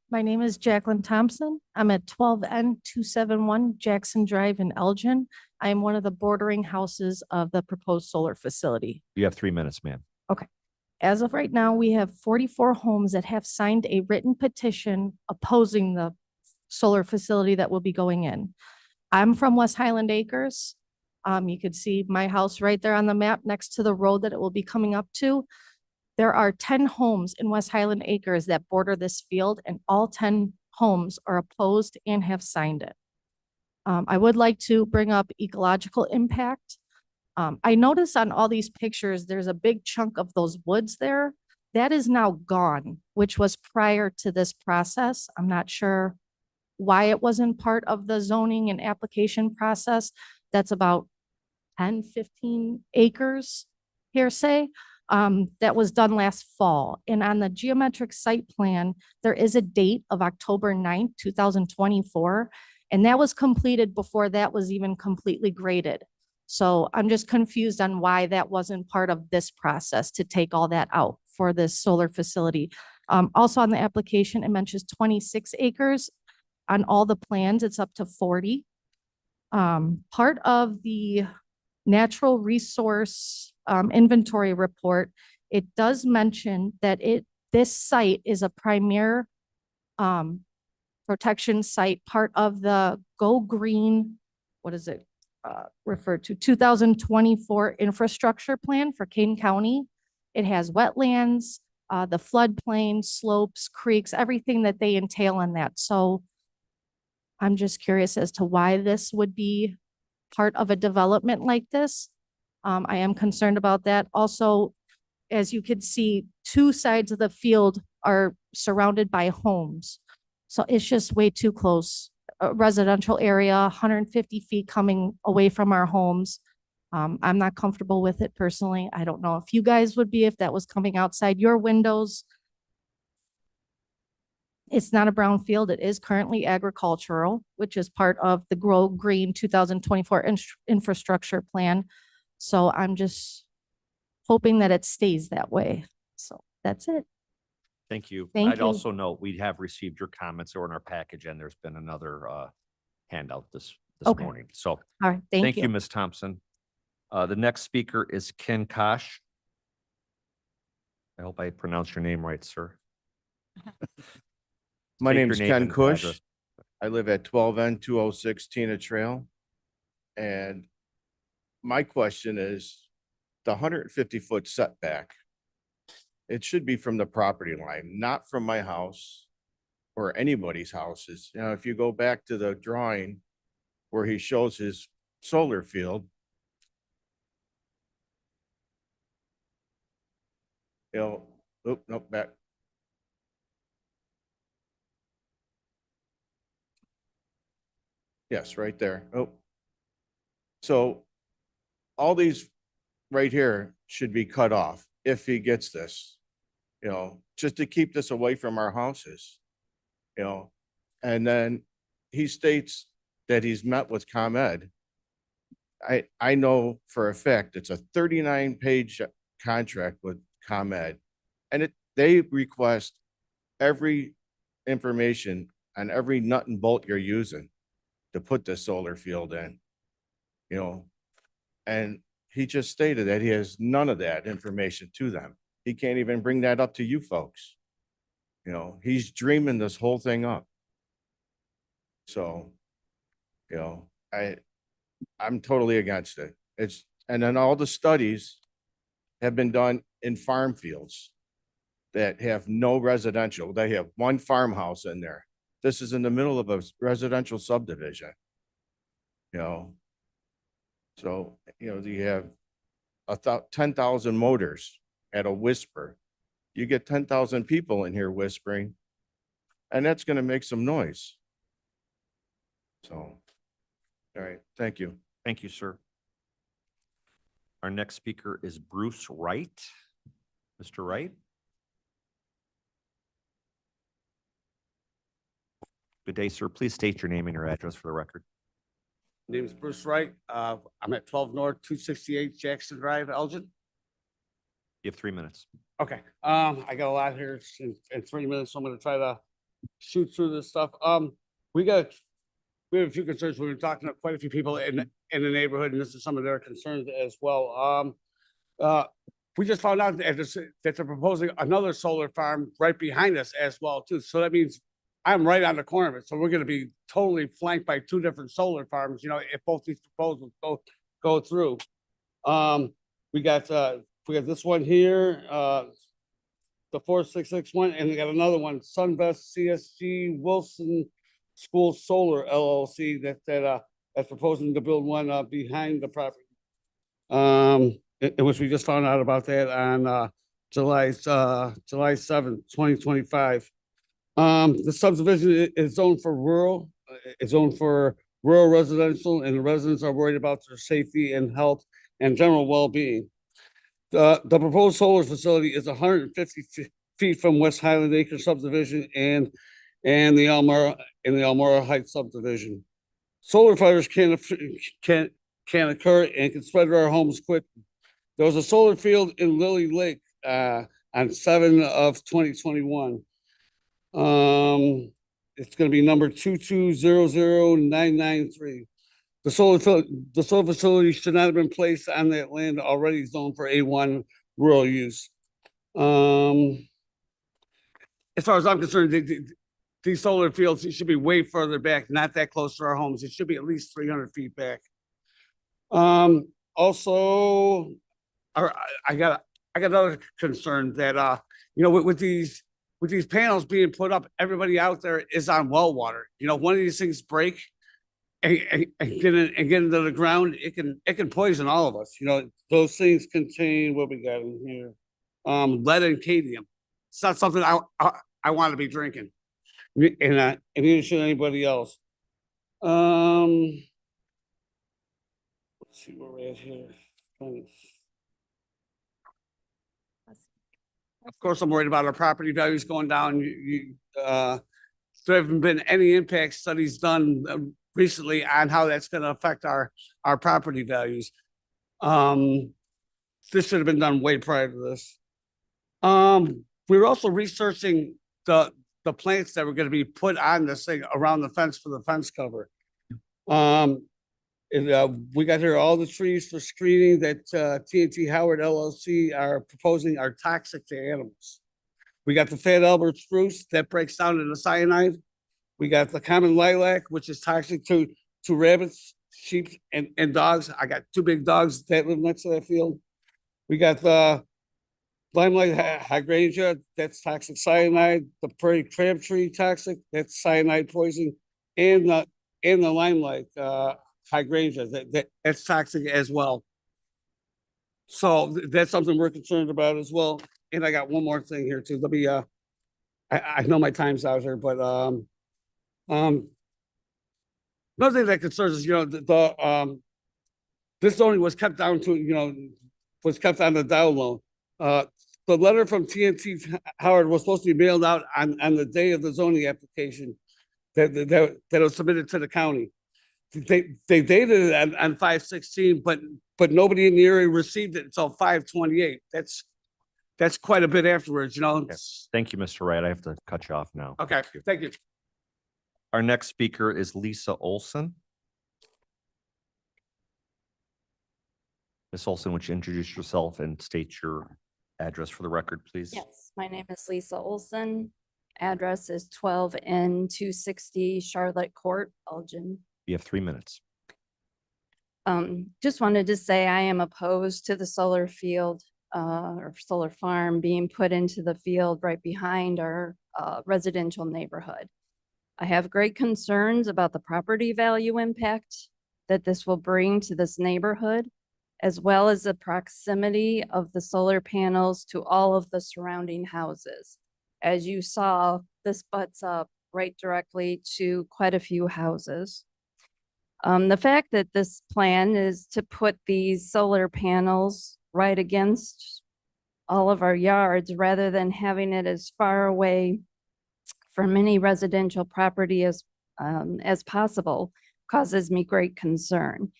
B: My name is Jacqueline Thompson. I'm at 12N271 Jackson Drive in Elgin. I am one of the bordering houses of the proposed solar facility.
A: You have 3 minutes, ma'am.
B: As of right now, we have 44 homes that have signed a written petition opposing the solar facility that will be going in. I'm from West Highland Acres. You could see my house right there on the map next to the road that it will be coming up to. There are 10 homes in West Highland Acres that border this field, and all 10 homes are opposed and have signed it. I would like to bring up ecological impact. I notice on all these pictures, there's a big chunk of those woods there. that is now gone, which was prior to this process. I'm not sure why it wasn't part of the zoning and application process. That's about 10, 15 acres hearsay. That was done last fall. And on the geometric site plan, there is a date of October 9th, 2024. And that was completed before that was even completely graded. So I'm just confused on why that wasn't part of this process to take all that out for this solar facility. Also on the application, it mentions 26 acres. On all the plans, it's up to 40. Part of the natural resource inventory report, it does mention that this site is a premier protection site, part of the Go Green, what is it referred to, 2024 infrastructure plan for Kane County. It has wetlands, the floodplain, slopes, creeks, everything that they entail in that. So I'm just curious as to why this would be part of a development like this. I am concerned about that. Also, as you can see, two sides of the field are surrounded by homes. So it's just way too close. A residential area, 150 feet coming away from our homes. I'm not comfortable with it personally. I don't know if you guys would be, if that was coming outside your windows. It's not a brownfield. It is currently agricultural, which is part of the Grow Green 2024 infrastructure plan. So I'm just hoping that it stays that way. So that's it.
A: Thank you.
B: Thank
A: I'd
B: you.
A: also note, we have received your comments or in our package, and there's been another handout this
B: Okay.
A: morning. So
B: All right, thank you.
A: Ms. Thompson. The next speaker is Ken Kosh. I hope I pronounced your name right, sir.
L: My
A: State your
L: name's
A: name
L: Ken
A: and
L: Cush.
A: address.
L: I live at 12N 206 Tina Trail. And my question is, the 150-foot setback, it should be from the property line, not from my house or anybody's houses. You know, if you go back to the drawing where he shows his solar field, you know, oop, nope, back. Yes, right there. Oh. So all these right here should be cut off if he gets this, you know, just to keep this away from our houses, you know. And then he states that he's met with ComEd. I know for a fact it's a 39-page contract with ComEd, and they request every information on every nut and bolt you're using to put the solar field in, you know. And he just stated that he has none of that information to them. He can't even bring that up to you folks. You know, he's dreaming this whole thing up. So, you know, I'm totally against it. And then all the studies have been done in farm fields that have no residential. They have one farmhouse in there. This is in the middle of a residential subdivision, you know. So, you know, you have 10,000 motors at a whisper. You get 10,000 people in here whispering, and that's going to make some noise. So, all right, thank you.
A: Thank you, sir. Our next speaker is Bruce Wright. Mr. Wright? Good day, sir. Please state your name and your address for the record.
M: Name is Bruce Wright. I'm at 12 North 268 Jackson Drive, Elgin.
A: You have 3 minutes.
M: Okay, I got a lot here in 3 minutes, so I'm gonna try to shoot through this stuff. We have a few concerns. We've been talking to quite a few people in the neighborhood, and this is some of their concerns as well. We just found out that they're proposing another solar farm right behind us as well too. So that means I'm right on the corner of it. So we're gonna be totally flanked by two different solar farms, you know, if both these proposals go through. We got this one here, the 4661, and we got another one, Sunvest CSG Wilson School Solar LLC that's proposing to build one behind the property. In which we just found out about that on July 7th, 2025. The subdivision is zoned for rural, it's zoned for rural residential, and the residents are worried about their safety and health and general well-being. The proposed solar facility is 150 feet from West Highland Acres subdivision and the Elmora Heights subdivision. Solar fires can occur and can spread to our homes quickly. There was a solar field in Lily Lake on 7/2021. It's gonna be number 2200993. The solar facility should not have been placed on that land already zoned for A1 rural use. As far as I'm concerned, these solar fields should be way further back, not that close to our homes. It should be at least 300 feet back. Also, I got another concern that, with these panels being put up, everybody out there is on well water. One of these things break and get into the ground, it can poison all of us. Those things contain, what we got in here, lead and cadmium. It's not something I want to be drinking, and neither should anybody else. Let's see where we're at here. Of course, I'm worried about our property values going down. There haven't been any impact studies done recently on how that's going to affect our property values. This should have been done way prior to this. We were also researching the plants that were going to be put on this thing around the fence for the fence cover. We got here all the trees for screening that T&T Howard LLC are proposing are toxic to animals. We got the Fat Albert spruce that breaks down into cyanide. We got the common lilac, which is toxic to rabbits, sheep, and dogs. I got 2 big dogs that live next to that field. We got the limelight hydrangea, that's toxic cyanide. The prairie crabtree toxic, that's cyanide poison, and the limelight hydrangea, that's toxic as well. So that's something we're concerned about as well. And I got one more thing here too. Let me I know my time's out here, but another thing that concerns us, this zoning was kept down to, was kept on the down low. The letter from T&T Howard was supposed to be mailed out on the day of the zoning application that was submitted to the county. They dated it on 5/16, but nobody in the area received it until 5/28. That's quite a bit afterwards,
A: Yes. Thank you, Mr. Wright. I have to cut you off now.
M: Okay, thank you.
A: Our next speaker is Lisa Olson. Ms. Olson, would you introduce yourself and state your address for the record, please?
N: Yes, my name is Lisa Olson. Address is 12N260 Charlotte Court, Elgin.
A: You have 3 minutes.
N: Just wanted to say I am opposed to the solar field or solar farm being put into the field right behind our residential neighborhood. I have great concerns about the property value impact that this will bring to this neighborhood, as well as the proximity of the solar panels to all of the surrounding houses. As you saw, this butts up right directly to quite a few houses. The fact that this plan is to put these solar panels right against all of our yards rather than having it as far away from any residential property as possible causes me great concern.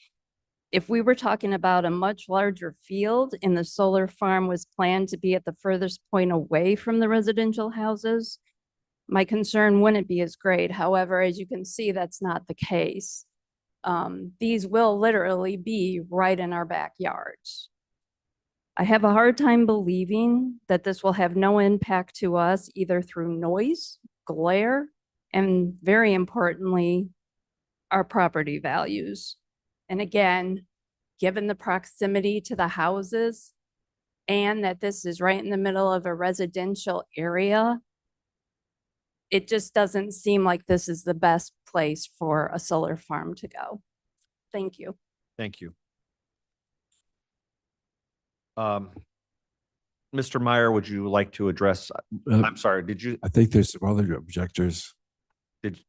N: If we were talking about a much larger field and the solar farm was planned to be at the furthest point away from the residential houses, my concern wouldn't be as great. However, as you can see, that's not the case. These will literally be right in our backyards. I have a hard time believing that this will have no impact to us either through noise, glare, and very importantly, our property values. And again, given the proximity to the houses and that this is right in the middle of a residential area, it just doesn't seem like this is the best place for a solar farm to go. Thank you.
A: Thank you. Mr. Meyer, would you like to address, I'm sorry, did you,
H: I think there's some other objectors.
A: did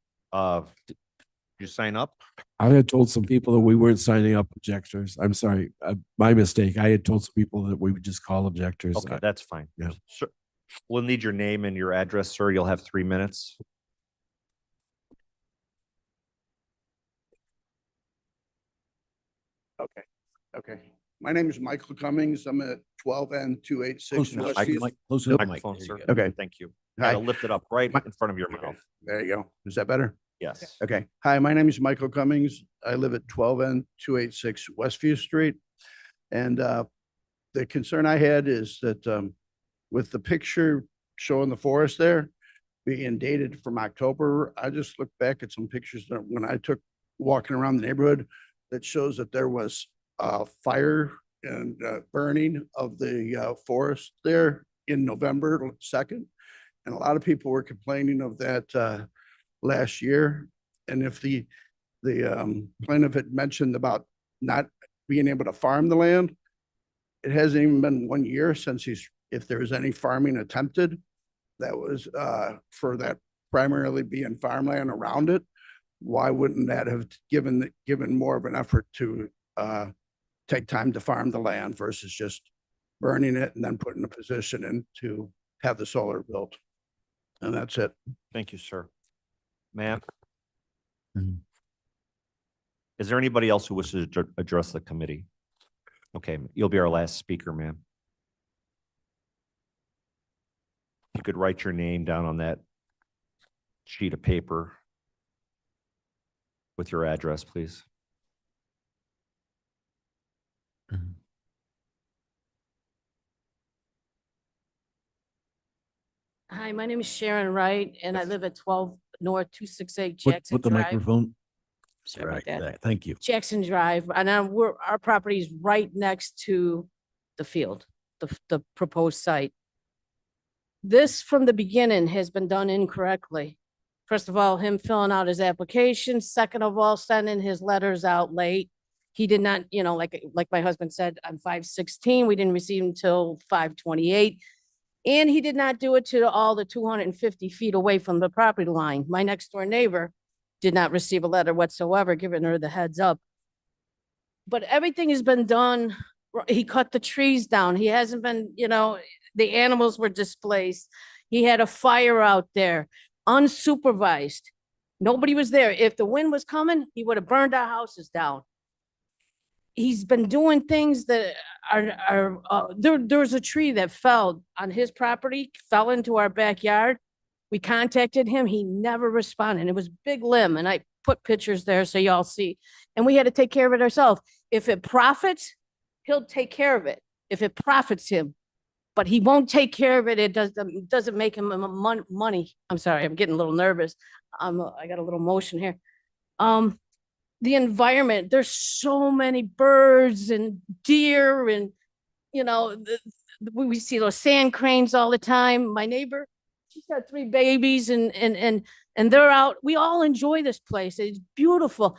A: you sign up?
H: I had told some people that we weren't signing up objectors. I'm sorry, my mistake. I had told some people that we would just call objectors.
A: Okay, that's fine.
H: Yeah.
A: Sure. We'll need your name and your address, sir. You'll have 3 minutes.
M: Okay, okay. My name is Michael Cummings. I'm at 12N286
D: Close to the
M: Westview.
D: mic, close to the mic.
A: Microphone,
D: There you
A: sir.
D: go.
M: Okay.
A: Thank you.
M: Hi.
A: Gotta lift it up right in front of your
M: Okay,
A: mouth.
M: there you go. Is that better?
A: Yes.
M: Okay. Hi, my name is Michael Cummings. I live at 12N286 Westview Street. And the concern I had is that with the picture showing the forest there being dated from October, I just looked back at some pictures that when I took walking around the neighborhood that shows that there was fire and burning of the forest there in November 2nd. And a lot of people were complaining of that last year. And if the plaintiff had mentioned about not being able to farm the land, it hasn't even been 1 year since if there was any farming attempted, that was for that primarily being farmland around it. Why wouldn't that have given more of an effort to take time to farm the land versus just burning it and then putting a position in to have the solar built? And that's it.
A: Thank you, sir. Ma'am?
H: Mhm.
A: Is there anybody else who wishes to address the committee? Okay, you'll be our last speaker, ma'am. You could write your name down on that sheet of paper with your address, please.
O: Hi, my name is Sharon Wright, and I live at 12 North 268
D: Put,
O: Jackson
D: put the
O: Drive.
D: microphone.
O: Sorry about
D: Right
O: that.
D: there. Thank you.
O: Jackson Drive, and our property is right next to the field, the proposed site. This from the beginning has been done incorrectly. First of all, him filling out his application. Second of all, sending his letters out late. He did not, like my husband said, on 5/16, we didn't receive until 5/28. And he did not do it to all the 250 feet away from the property line. My next door neighbor did not receive a letter whatsoever, giving her the heads up. But everything has been done. He cut the trees down. He hasn't been, the animals were displaced. He had a fire out there, unsupervised. Nobody was there. If the wind was coming, he would have burned our houses down. He's been doing things that there was a tree that fell on his property, fell into our backyard. We contacted him. He never responded. It was a big limb, and I put pictures there so y'all see. And we had to take care of it ourselves. If it profits, he'll take care of it. If it profits him, but he won't take care of it. It doesn't make him money. I'm sorry, I'm getting a little nervous. I got a little motion here. The environment, there's so many birds and deer and, we see those sand cranes all the time. My neighbor, she's got 3 babies and they're out. We all enjoy this place. It's beautiful.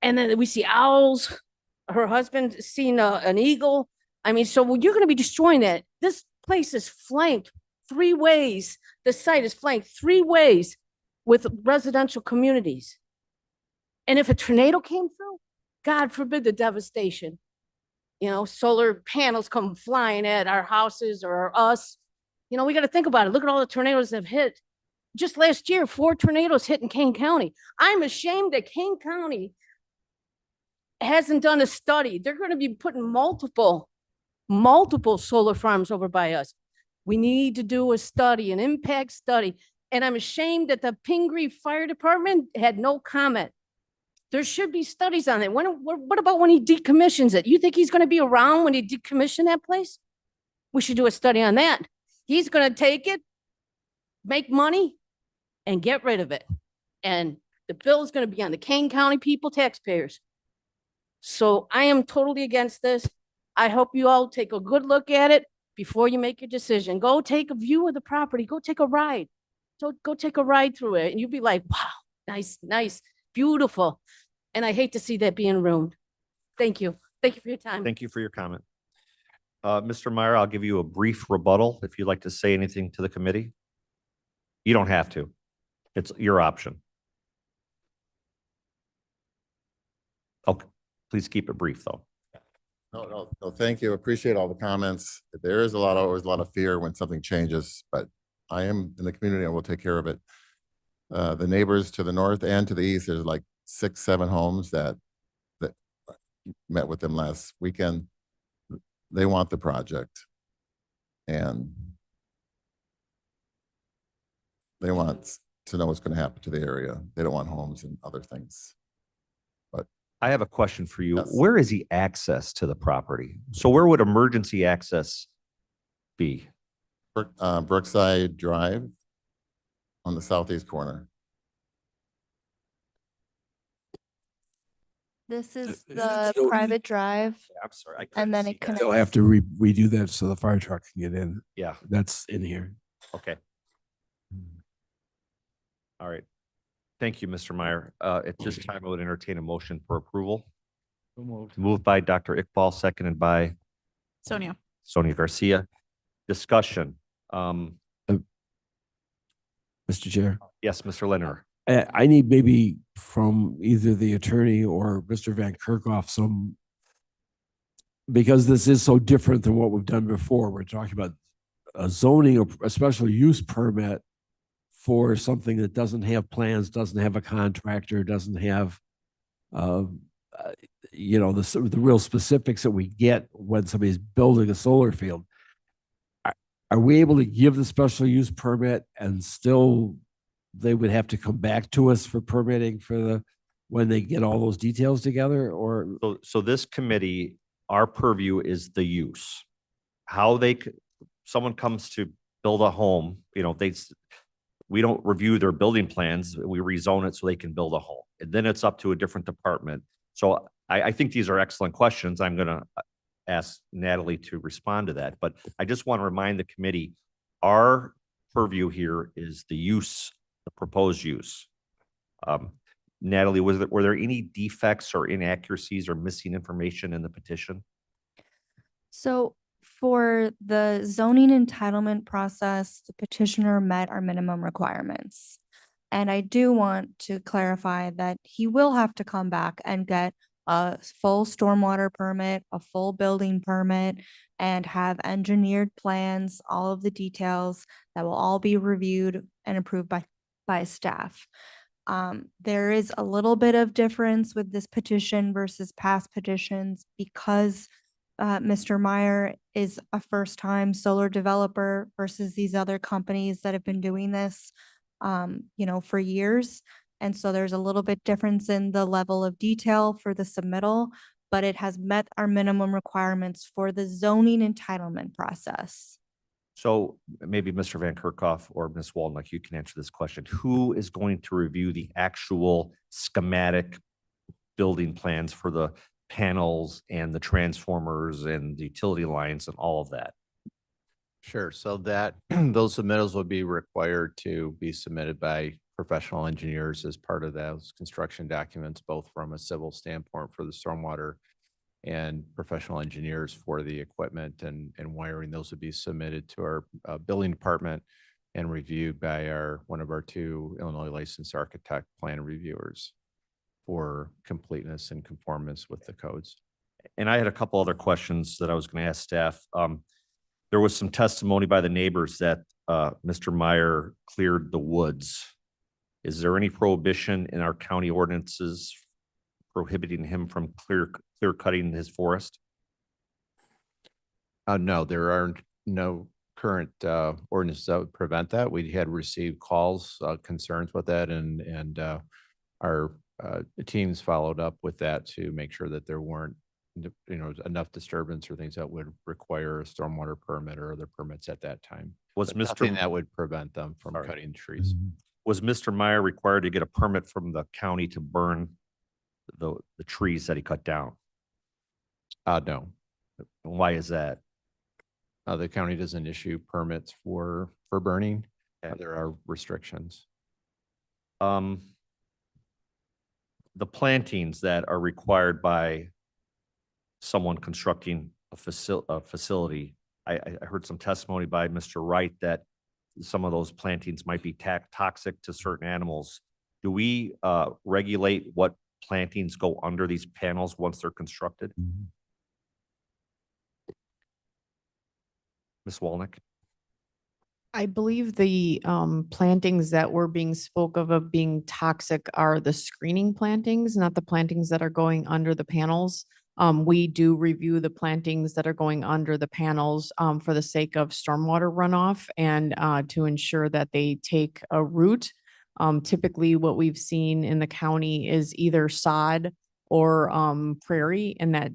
O: And then we see owls. Her husband seen an eagle. I mean, so you're going to be destroying that. This place is flanked 3 ways. The site is flanked 3 ways with residential communities. And if a tornado came through, God forbid the devastation. Solar panels come flying at our houses or us. We got to think about it. Look at all the tornadoes that have hit. Just last year, 4 tornadoes hit in Kane County. I'm ashamed that Kane County hasn't done a study. They're going to be putting multiple solar farms over by us. We need to do a study, an impact study. And I'm ashamed that the Pingree Fire Department had no comment. There should be studies on it. What about when he decommissions it? You think he's going to be around when he decommissioned that place? We should do a study on that. He's going to take it, make money, and get rid of it. And the bill is going to be on the Kane County people, taxpayers. So I am totally against this. I hope you all take a good look at it before you make your decision. Go take a view of the property. Go take a ride. Go take a ride through it. And you'll be like, wow, nice, beautiful. And I hate to see that being ruined. Thank you. Thank you for your time.
A: Thank you for your comment. Mr. Meyer, I'll give you a brief rebuttal if you'd like to say anything to the committee. You don't have to. It's your option. Okay, please keep it brief, though.
J: No, thank you. Appreciate all the comments. There is always a lot of fear when something changes, but I am in the community and we'll take care of it. The neighbors to the north and to the east, there's like 6, 7 homes that met with them last weekend. They want the project. And they want to know what's going to happen to the area. They don't want homes and other things.
A: I have a question for you.
J: Yes.
A: Where is the access to the property? So where would emergency access be?
J: Brookside Drive on the southeast corner.
C: This is
H: it's
C: the
H: no-
C: private drive,
A: I'm sorry.
C: and then it
H: They'll
C: connects.
H: have to redo that so the fire truck can get in.
A: Yeah,
H: That's in here.
A: okay. All right. Thank you, Mr. Meyer. At this time, I would entertain a motion for approval. Moved by Dr. Iqbal, seconded by
I: Sonia.
A: Sonia Garcia. Discussion.
H: Mr. Chair,
A: Yes, Mr. Leonard.
H: I need maybe from either the attorney or Mr. Van Kirkhoff some, because this is so different than what we've done before. We're talking about a zoning or a special use permit for something that doesn't have plans, doesn't have a contractor, doesn't have, you know, the real specifics that we get when somebody's building a solar field. Are we able to give the special use permit and still they would have to come back to us for permitting for the, when they get all those details together, or?
A: So this committee, our purview is the use. How someone comes to build a home, you know, we don't review their building plans, we rezone it so they can build a home. And then it's up to a different department. So I think these are excellent questions. I'm gonna ask Natalie to respond to that, but I just want to remind the committee, our purview here is the use, the proposed use. Natalie, were there any defects or inaccuracies or missing information in the petition?
C: So for the zoning entitlement process, the petitioner met our minimum requirements. And I do want to clarify that he will have to come back and get a full stormwater permit, a full building permit, and have engineered plans, all of the details that will all be reviewed and approved by staff. There is a little bit of difference with this petition versus past petitions because Mr. Meyer is a first-time solar developer versus these other companies that have been doing this, you know, for years. And so there's a little bit difference in the level of detail for the submittal, but it has met our minimum requirements for the zoning entitlement process.
A: So maybe Mr. Van Kirkhoff or Ms. Waldenich, you can answer this question. Who is going to review the actual schematic building plans for the panels and the transformers and the utility lines and all of that?
E: Sure. So that those submittals would be required to be submitted by professional engineers as part of those construction documents, both from a civil standpoint for the stormwater and professional engineers for the equipment and wiring. Those would be submitted to our building department and reviewed by one of our 2 Illinois licensed architect plan reviewers for completeness and conformance with the codes.
A: And I had a couple other questions that I was going to ask staff. There was some testimony by the neighbors that Mr. Meyer cleared the woods. Is there any prohibition in our county ordinances prohibiting him from clear cutting his forest?
E: No, there are no current ordinances that would prevent that. We had received calls, concerns with that, and our teams followed up with that to make sure that there weren't, you know, enough disturbance or things that would require a stormwater permit or other permits at that time.
A: Was
E: But nothing that would prevent them from
A: Sorry.
E: cutting trees.
A: Was Mr. Meyer required to get a permit from the county to burn the trees that he cut down?
E: No,
A: Why is that?
E: the county doesn't issue permits for burning.
A: Okay.
E: There are restrictions.
A: The plantings that are required by someone constructing a facility. I heard some testimony by Mr. Wright that some of those plantings might be toxic to certain animals. Do we regulate what plantings go under these panels once they're constructed? Ms. Walnick?
P: I believe the plantings that were being spoke of being toxic are the screening plantings, not the plantings that are going under the panels. We do review the plantings that are going under the panels for the sake of stormwater runoff and to ensure that they take a root. Typically, what we've seen in the county is either sod or prairie, and that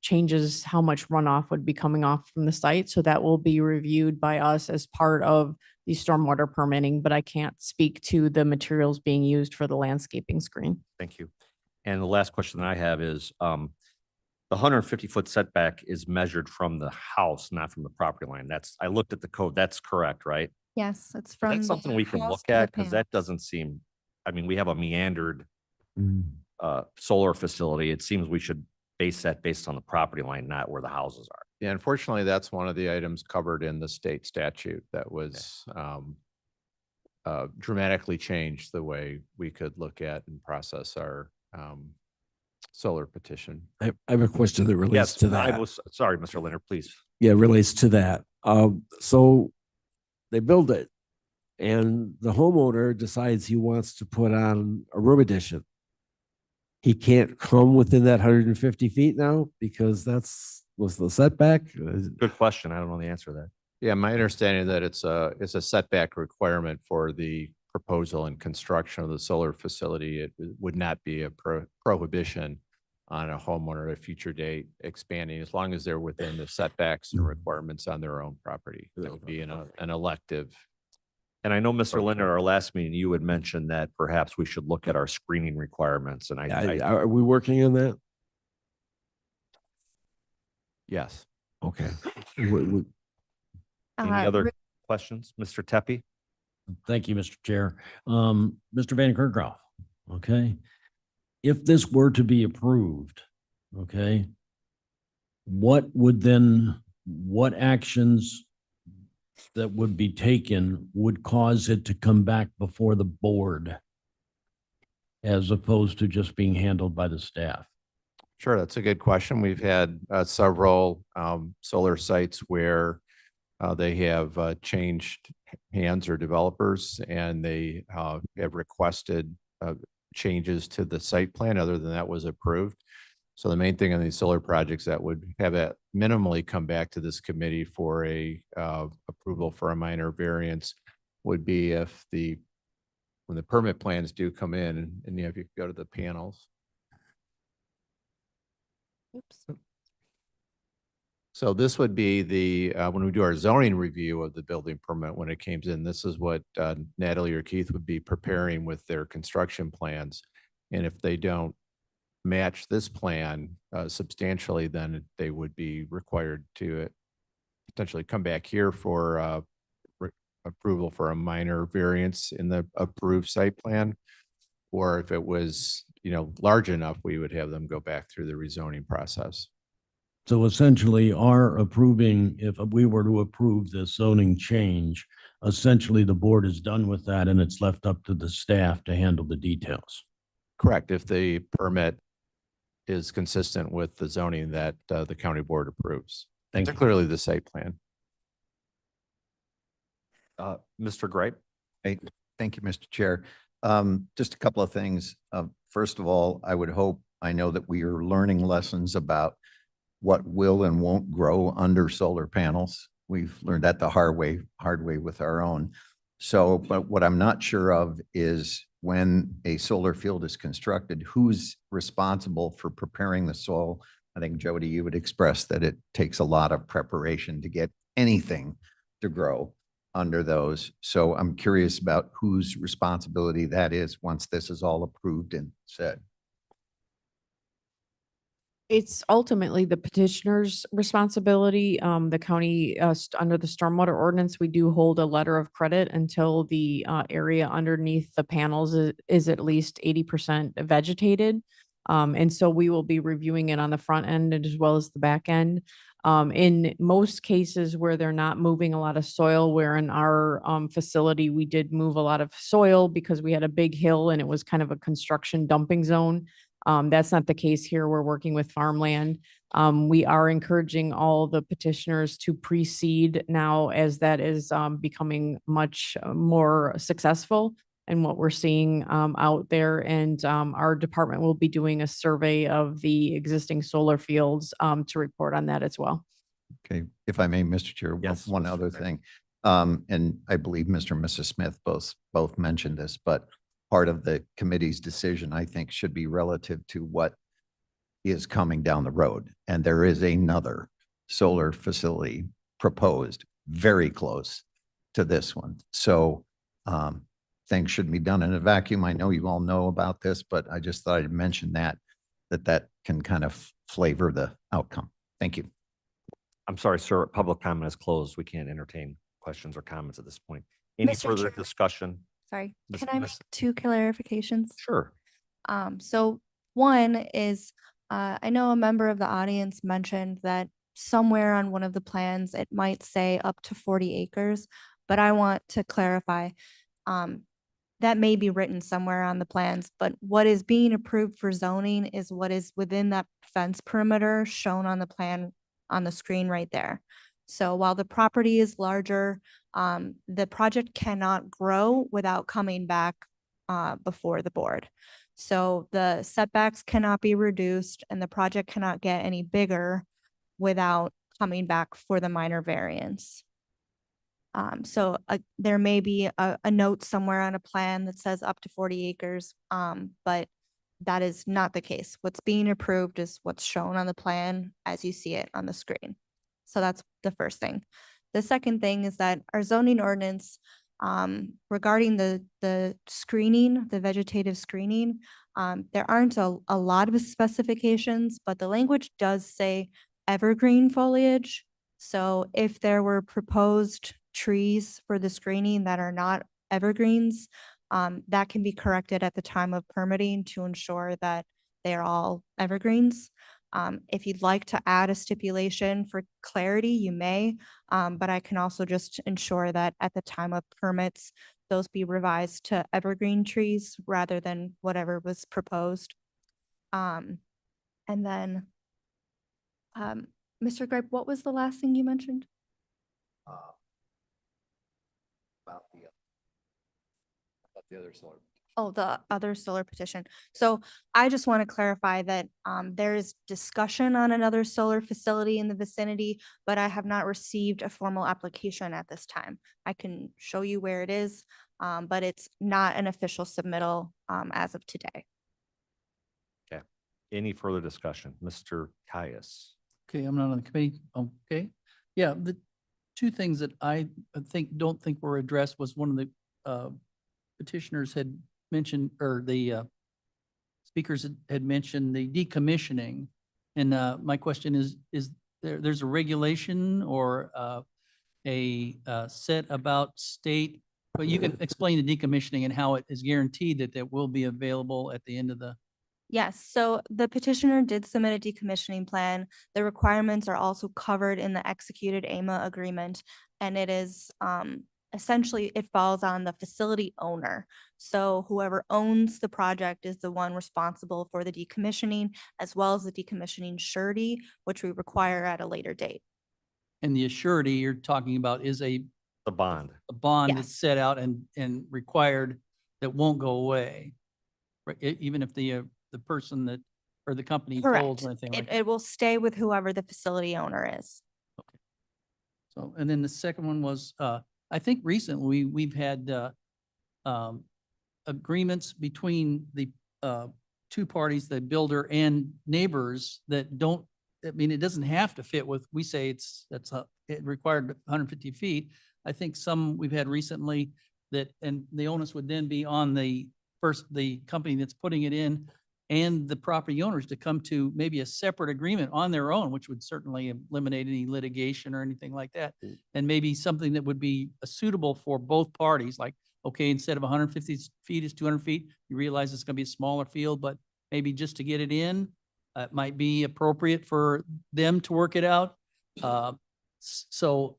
P: changes how much runoff would be coming off from the site. So that will be reviewed by us as part of the stormwater permitting, but I can't speak to the materials being used for the landscaping screen.
A: Thank you. And the last question that I have is, the 150-foot setback is measured from the house, not from the property line. I looked at the code. That's correct, right?
C: Yes, it's
A: Is
C: from.
A: that
C: the
A: something we can
C: house
A: look
C: to the
A: at? Because that
C: panels.
A: doesn't seem, I mean, we have a meandered solar facility. It seems we should base that based on the property line, not where the houses are.
E: Yeah, unfortunately, that's one of the items covered in the state statute that was dramatically changed the way we could look at and process our solar petition.
H: I have a question that relates
A: Yes,
H: to
A: I
H: that.
A: was, sorry, Mr. Leonard, please.
H: Yeah, relates to that. So they build it and the homeowner decides he wants to put on a room addition. He can't come within that 150 feet now because was the setback?
A: Good question. I don't know the answer to that.
E: Yeah, my understanding that it's a setback requirement for the proposal and construction of the solar facility. It would not be a prohibition on a homeowner at a future date expanding, as long as they're within the setbacks and requirements on their own property. That would be an elective.
A: And I know, Mr. Leonard, our last meeting, you had mentioned that perhaps we should look at our screening requirements, and
H: Are we working on that?
E: Yes.
H: Okay.
A: any
C: Uh,
A: other
C: re-
A: questions? Mr. Tepe?
D: Thank you, Mr. Chair. Mr. Van Kerkhoff, okay? If this were to be approved, okay, what actions that would be taken would cause it to come back before the board as opposed to just being handled by the staff?
E: Sure, that's a good question. We've had several solar sites where they have changed hands or developers, and they have requested changes to the site plan. Other than that was approved. So the main thing on these solar projects that would have it minimally come back to this committee for a approval for a minor variance would be if when the permit plans do come in, and if you go to the panels.
C: Oops.
E: So this would be when we do our zoning review of the building permit, when it comes in, this is what Natalie or Keith would be preparing with their construction plans. And if they don't match this plan substantially, then they would be required to potentially come back here for approval for a minor variance in the approved site plan. Or if it was, large enough, we would have them go back through the rezoning process.
D: So essentially if we were to approve this zoning change, essentially the board is done with that and it's left up to the staff to handle the details.
E: Correct. If the permit is consistent with the zoning that the county board approves,
D: Thank you.
E: particularly the site plan.
A: Mr. Gripe?
Q: Hey, thank you, Mr. Chair. Just a couple of things. First of all, I know that we are learning lessons about what will and won't grow under solar panels. We've learned that the hard way with our own. So, but what I'm not sure of is when a solar field is constructed, who's responsible for preparing the soil? I think, Jody, you would express that it takes a lot of preparation to get anything to grow under those. So I'm curious about whose responsibility that is once this is all approved and said.
P: It's ultimately the petitioner's responsibility. The county, under the stormwater ordinance, we do hold a letter of credit until the area underneath the panels is at least 80% vegetated. And so we will be reviewing it on the front end as well as the back end. In most cases where they're not moving a lot of soil, where in our facility, we did move a lot of soil because we had a big hill and it was kind of a construction dumping zone. That's not the case here. We're working with farmland. We are encouraging all the petitioners to pre-seed now as that is becoming much more successful and what we're seeing out there. And our department will be doing a survey of the existing solar fields to report on that as well.
Q: Okay, if I may, Mr. Chair,
A: Yes,
Q: one
A: Mr.
Q: other
A: Gray.
Q: thing. And I believe Mr. and Mrs. Smith both mentioned this, but part of the committee's decision, I think, should be relative to what is coming down the road. And there is another solar facility proposed very close to this one. So things shouldn't be done in a vacuum. I know you all know about this, but I just thought I'd mention that can kind of flavor the outcome. Thank you.
A: I'm sorry, sir, public comment is closed. We can't entertain questions or comments at this point. Any
C: Mr.
A: further
C: Chair.
A: discussion?
C: Sorry,
A: Ms.
C: can I make
A: Miss-
C: 2 clarifications?
A: Sure.
C: So one is, I know a member of the audience mentioned that somewhere on one of the plans, it might say up to 40 acres, but I want to clarify, that may be written somewhere on the plans, but what is being approved for zoning is what is within that fence perimeter shown on the plan on the screen right there. So while the property is larger, the project cannot grow without coming back before the board. So the setbacks cannot be reduced and the project cannot get any bigger without coming back for the minor variance. So there may be a note somewhere on a plan that says up to 40 acres, but that is not the case. What's being approved is what's shown on the plan as you see it on the screen. So that's the first thing. The second thing is that our zoning ordinance regarding the screening, the vegetative screening, there aren't a lot of specifications, but the language does say evergreen foliage. So if there were proposed trees for the screening that are not evergreens, that can be corrected at the time of permitting to ensure that they are all evergreens. If you'd like to add a stipulation for clarity, you may, but I can also just ensure that at the time of permits, those be revised to evergreen trees rather than whatever was proposed. And then, Mr. Gripe, what was the last thing you mentioned?
Q: About the other solar.
C: Oh, the other solar petition. So I just want to clarify that there is discussion on another solar facility in the vicinity, but I have not received a formal application at this time. I can show you where it is, but it's not an official submittal as of today.
A: Okay. Any further discussion? Mr. Caius?
K: Okay, I'm not on the committee. Okay. Yeah, the 2 things that I don't think were addressed was one of the petitioners had mentioned, or the speakers had mentioned the decommissioning. And my question is there's a regulation or a set about state, but you can explain the decommissioning and how it is guaranteed that that will be available at the end of the.
C: Yes, so the petitioner did submit a decommissioning plan. The requirements are also covered in the executed AMA agreement, and it is essentially it falls on the facility owner. So whoever owns the project is the one responsible for the decommissioning, as well as the decommissioning surety, which we require at a later date.
K: And the assurity you're talking about is
A: The bond.
K: a bond
C: Yes.
K: that's set out and required that won't go away. Right, even if the person that, or the company folds
C: Correct.
K: or anything like that.
C: It will stay with whoever the facility owner is.
K: So, and then the second one was, I think recently we've had agreements between the 2 parties, the builder and neighbors that don't, I mean, it doesn't have to fit with, we say it required 150 feet. I think some we've had recently that, and the onus would then be on the company that's putting it in and the property owners to come to maybe a separate agreement on their own, which would certainly eliminate any litigation or anything like that. And maybe something that would be suitable for both parties, like, okay, instead of 150 feet is 200 feet, you realize it's gonna be a smaller field, but maybe just to get it in, it might be appropriate for them to work it out. So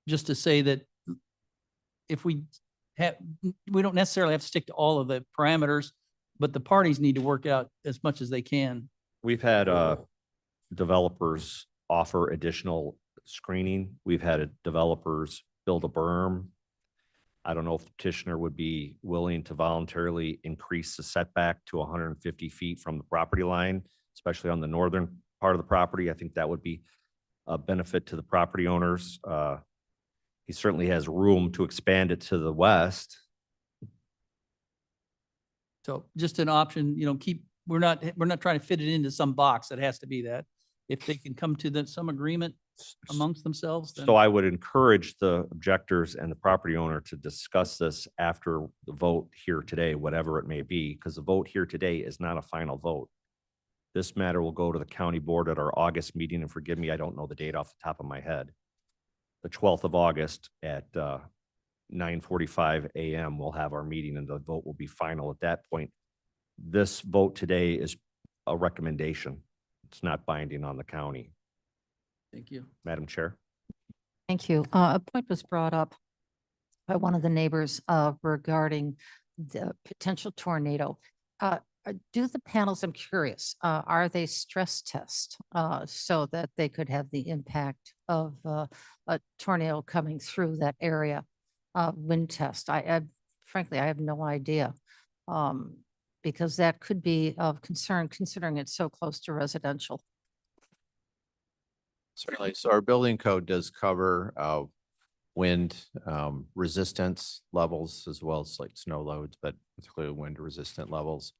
K: just to say that if we have, we don't necessarily have to stick to all of the parameters, but the parties need to work out as much as they can.
A: We've had developers offer additional screening. We've had developers build a berm. I don't know if the petitioner would be willing to voluntarily increase the setback to 150 feet from the property line, especially on the northern part of the property. I think that would be a benefit to the property owners. He certainly has room to expand it to the west.
K: So just an option, we're not trying to fit it into some box that has to be that. If they can come to some agreement amongst themselves, then.
A: So I would encourage the objectors and the property owner to discuss this after the vote here today, whatever it may be, because the vote here today is not a final vote. This matter will go to the county board at our August meeting, and forgive me, I don't know the date off the top of my head. The 12th of August at 9:45 a.m. we'll have our meeting and the vote will be final at that point. This vote today is a recommendation. It's not binding on the county.
K: Thank you.
A: Madam Chair.
G: Thank you. A point was brought up by one of the neighbors regarding the potential tornado. Do the panels, I'm curious, are they stress test so that they could have the impact of a tornado coming through that area? Wind test. Frankly, I have no idea. Because that could be of concern considering it's so close to residential.
E: Certainly. So our building code does cover wind resistance levels as well as like snow loads, but particularly wind resistant levels.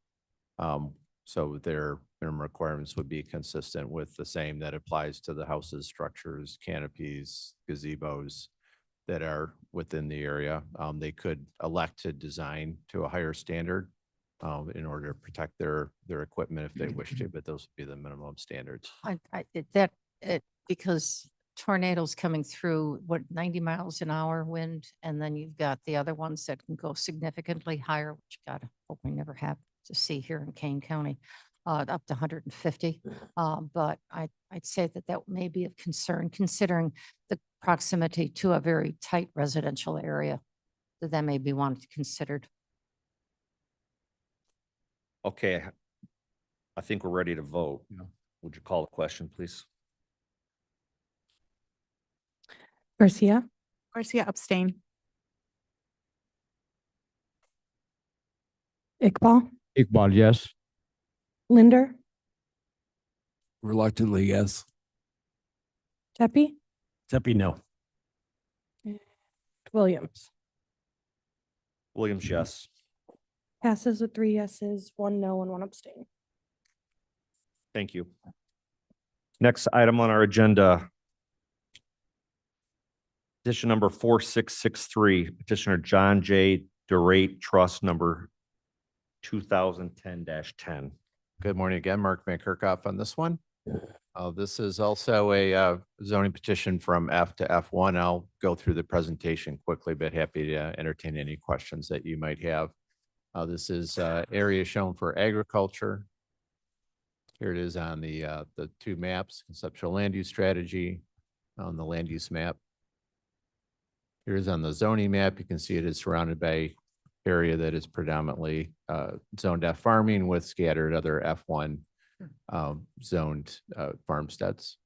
E: So their minimum requirements would be consistent with the same that applies to the houses, structures, canopies, gazebos that are within the area. They could elect to design to a higher standard in order to protect their equipment if they wish to, but those would be the minimum standards.
G: Because tornadoes coming through, 90 miles an hour wind, and then you've got the other ones that can go significantly higher, which God, I hope we never have to see here in Kane County, up to 150. But I'd say that may be of concern considering the proximity to a very tight residential area, that may be one considered.
A: Okay. I think we're ready to vote. Would you call the question, please?
I: Garcia. Garcia abstain. Iqbal.
H: Iqbal, yes.
I: Linder.
H: Reluctantly, yes.
I: Tepe.
D: Tepe, no.
I: Williams.
A: Williams, yes.
I: Passes with 3 yeses, 1 no, and 1 abstain.
A: Thank you. Next item on our agenda. Petition number 4663, petitioner John J. DeRate, trust number 2010-10.
E: Good morning again, Mark Van Kerkhoff on this one. This is also a zoning petition from F to F1. I'll go through the presentation quickly, but happy to entertain any questions that you might have. This is area shown for agriculture. Here it is on the 2 maps, conceptual land use strategy on the land use map. Here is on the zoning map. You can see it is surrounded by area that is predominantly zoned F farming with scattered other F1 zoned farmsteads.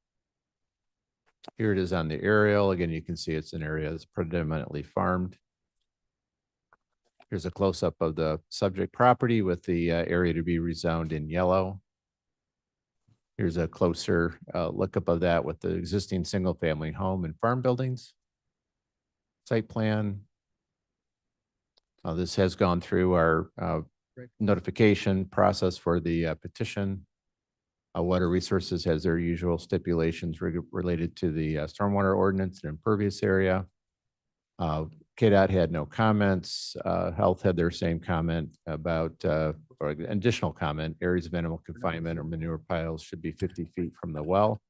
E: Here it is on the aerial. Again, you can see it's an area that's predominantly farmed. Here's a close-up of the subject property with the area to be rezoned in yellow. Here's a closer lookup of that with the existing single-family home and farm buildings. Site plan. This has gone through our notification process for the petition. Water Resources has their usual stipulations related to the stormwater ordinance and impervious area. KDOT had no comments. Health had their same comment about, or an additional comment, areas of animal confinement or manure piles should be 50 feet from the well,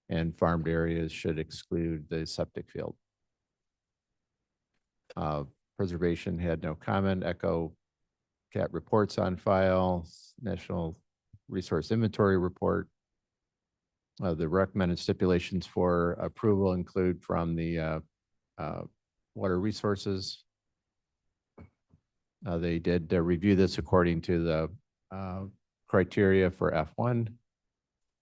E: and farmed areas should exclude the septic field. Preservation had no comment. Echo Cat reports on file, National Resource Inventory report. The recommended stipulations for approval include from the Water Resources. They did review this according to the criteria for F1.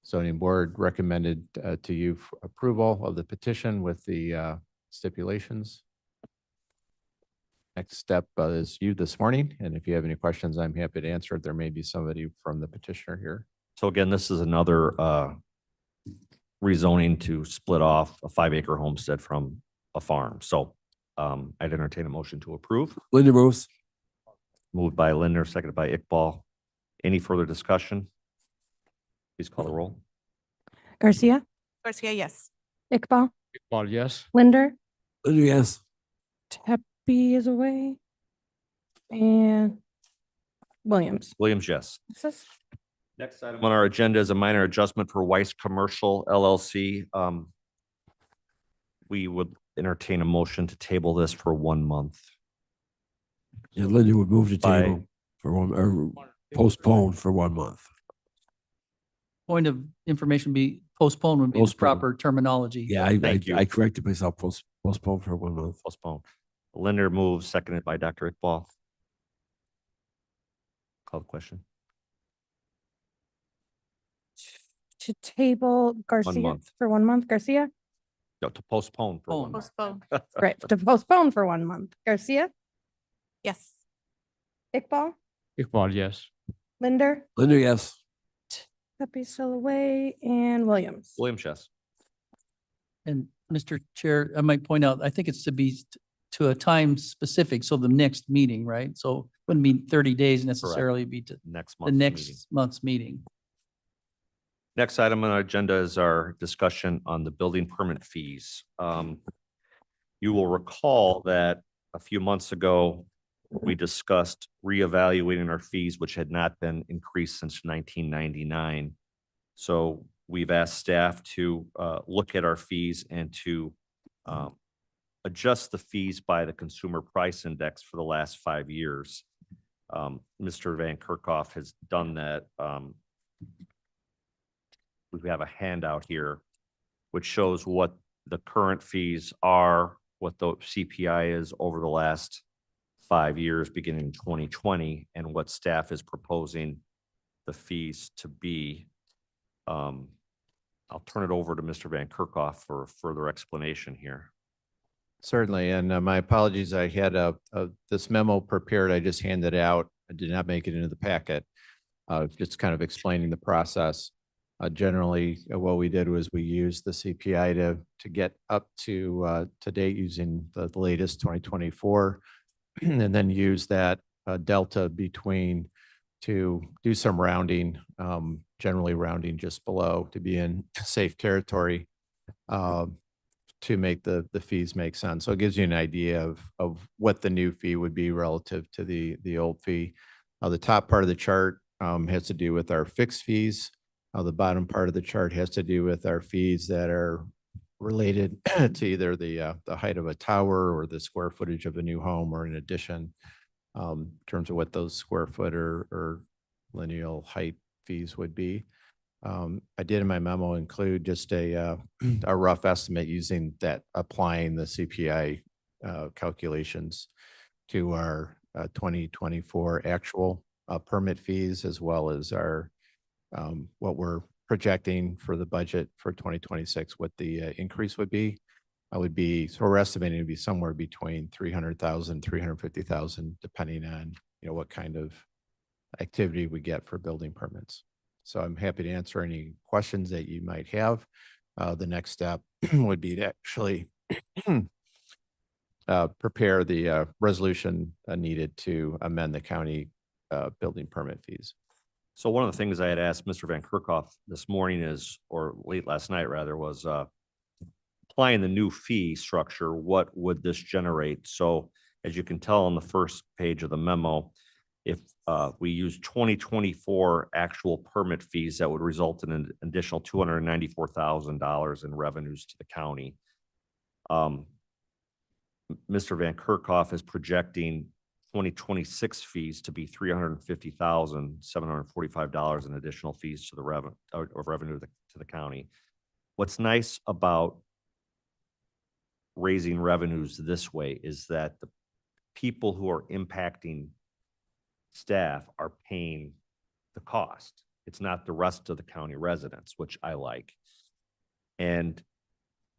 E: Zoning Board recommended to you approval of the petition with the stipulations. Next step is you this morning, and if you have any questions, I'm happy to answer it. There may be somebody from the petitioner here.
A: So again, this is another rezoning to split off a 5-acre homestead from a farm. So I'd entertain a motion to approve.
H: Linda moves.
A: Moved by Lindner, seconded by Iqbal. Any further discussion? Please call the roll.
I: Garcia,
R: Garcia, yes.
I: Iqbal,
M: Iqbal, yes.
I: Linder,
H: Linda, yes.
I: Tepe is away. And Williams.
A: Williams, yes.
I: Passes.
A: Next item on our agenda is a minor adjustment for Weiss Commercial LLC. We would entertain a motion to table this for 1 month.
H: Yeah, Linda would move the
A: By-
H: table for one, or postpone for 1 month.
K: Point of information be postponed would be the
H: Postpone.
K: proper terminology.
H: Yeah, I
A: Thank you.
H: corrected myself, postpone for 1 month.
A: Postpone. Linder moves, seconded by Dr. Iqbal. Call the question.
I: To table Garcia
A: month.
I: for 1 month. Garcia,
A: No, to postpone for 1 month.
R: Postpone.
I: right, to postpone for 1 month. Garcia,
R: Yes.
I: Iqbal,
M: Iqbal, yes.
I: Linder,
H: Linda, yes.
I: Tepe still away, and Williams.
A: Williams, yes.
K: And Mr. Chair, I might point out, I think it's to be to a time specific, so the next meeting, right? So wouldn't be 30 days necessarily, be to
A: Next
K: the
A: month's meeting.
K: next month's meeting.
A: Next item on our agenda is our discussion on the building permit fees. You will recall that a few months ago, we discussed reevaluating our fees, which had not been increased since 1999. So we've asked staff to look at our fees and to adjust the fees by the Consumer Price Index for the last 5 years. Mr. Van Kerkhoff has done that. We have a handout here which shows what the current fees are, what the CPI is over the last 5 years, beginning in 2020, and what staff is proposing the fees to be. I'll turn it over to Mr. Van Kerkhoff for further explanation here.
E: Certainly, and my apologies, I had this memo prepared, I just handed out, I did not make it into the packet. Just kind of explaining the process. Generally, what we did was we used the CPI to get up to date using the latest 2024, and then use that delta between to do some rounding, generally rounding just below to be in safe territory, to make the fees make sense. So it gives you an idea of what the new fee would be relative to the old fee. The top part of the chart has to do with our fixed fees. The bottom part of the chart has to do with our fees that are related to either the height of a tower or the square footage of a new home or an addition, in terms of what those square foot or lineal height fees would be. I did in my memo include just a rough estimate using that, applying the CPI calculations to our 2024 actual permit fees, as well as our what we're projecting for the budget for 2026, what the increase would be. So we're estimating to be somewhere between 300,000, 350,000, depending on, what kind of activity we get for building permits. So I'm happy to answer any questions that you might have. The next step would be to actually prepare the resolution needed to amend the county building permit fees.
A: So one of the things I had asked Mr. Van Kerkhoff this morning or late last night rather, was applying the new fee structure, what would this generate? So as you can tell on the first page of the memo, if we use 2024 actual permit fees, that would result in an additional $294,000 in revenues to the county. Mr. Van Kerkhoff is projecting 2026 fees to be $350,745 in additional fees to the revenue to the county. What's nice about raising revenues this way is that the people who are impacting staff are paying the cost. It's not the rest of the county residents, which I like. And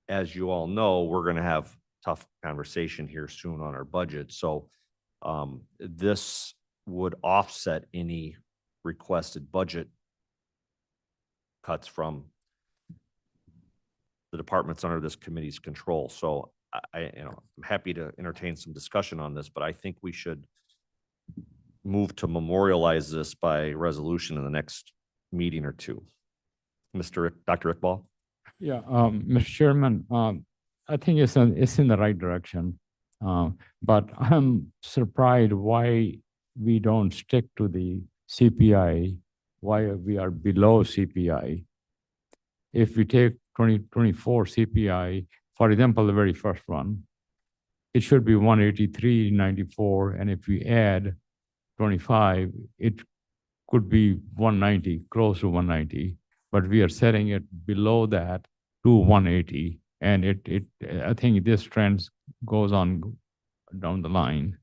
A: as you all know, we're going to have tough conversation here soon on our budget. So this would offset any requested budget cuts from the departments under this committee's control. So I'm happy to entertain some discussion on this, but I think we should move to memorialize this by resolution in the next meeting or two. Dr. Iqbal?
S: Yeah, Mr. Chairman, I think it's in the right direction. But I'm surprised why we don't stick to the CPI, why we are below CPI. If we take 2024 CPI, for example, the very first one, it should be 183.94, and if we add 25, it could be 190, close to 190, but we are setting it below that to 180, and I think this trend goes on down the line.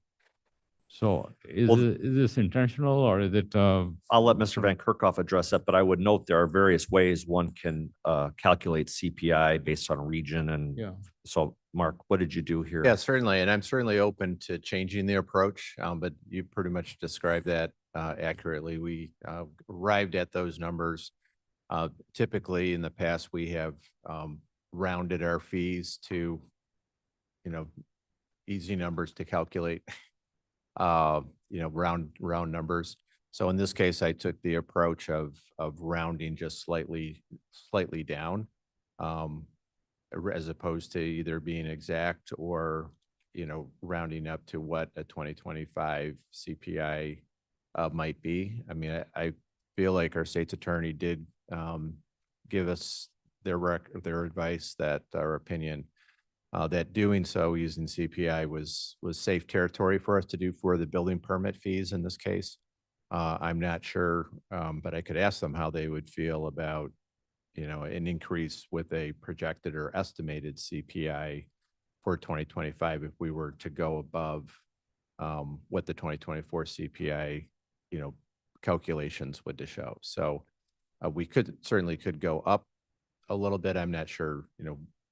S: So is this intentional, or is it?
A: I'll let Mr. Van Kerkhoff address that, but I would note there are various ways one can calculate CPI based on region. And
S: Yeah.
A: so, Mark, what did you do here?
E: Yeah, certainly. And I'm certainly open to changing the approach, but you pretty much described that accurately. We arrived at those numbers. Typically, in the past, we have rounded our fees to, easy numbers to calculate, round numbers. So in this case, I took the approach of rounding just slightly down, as opposed to either being exact or, rounding up to what a 2025 CPI might be. I mean, I feel like our state's attorney did give us their advice, that our opinion, that doing so using CPI was safe territory for us to do for the building permit fees in this case. I'm not sure, but I could ask them how they would feel about, an increase with a projected or estimated CPI for 2025 if we were to go above what the 2024 CPI, calculations would to show. So we certainly could go up a little bit. I'm not sure,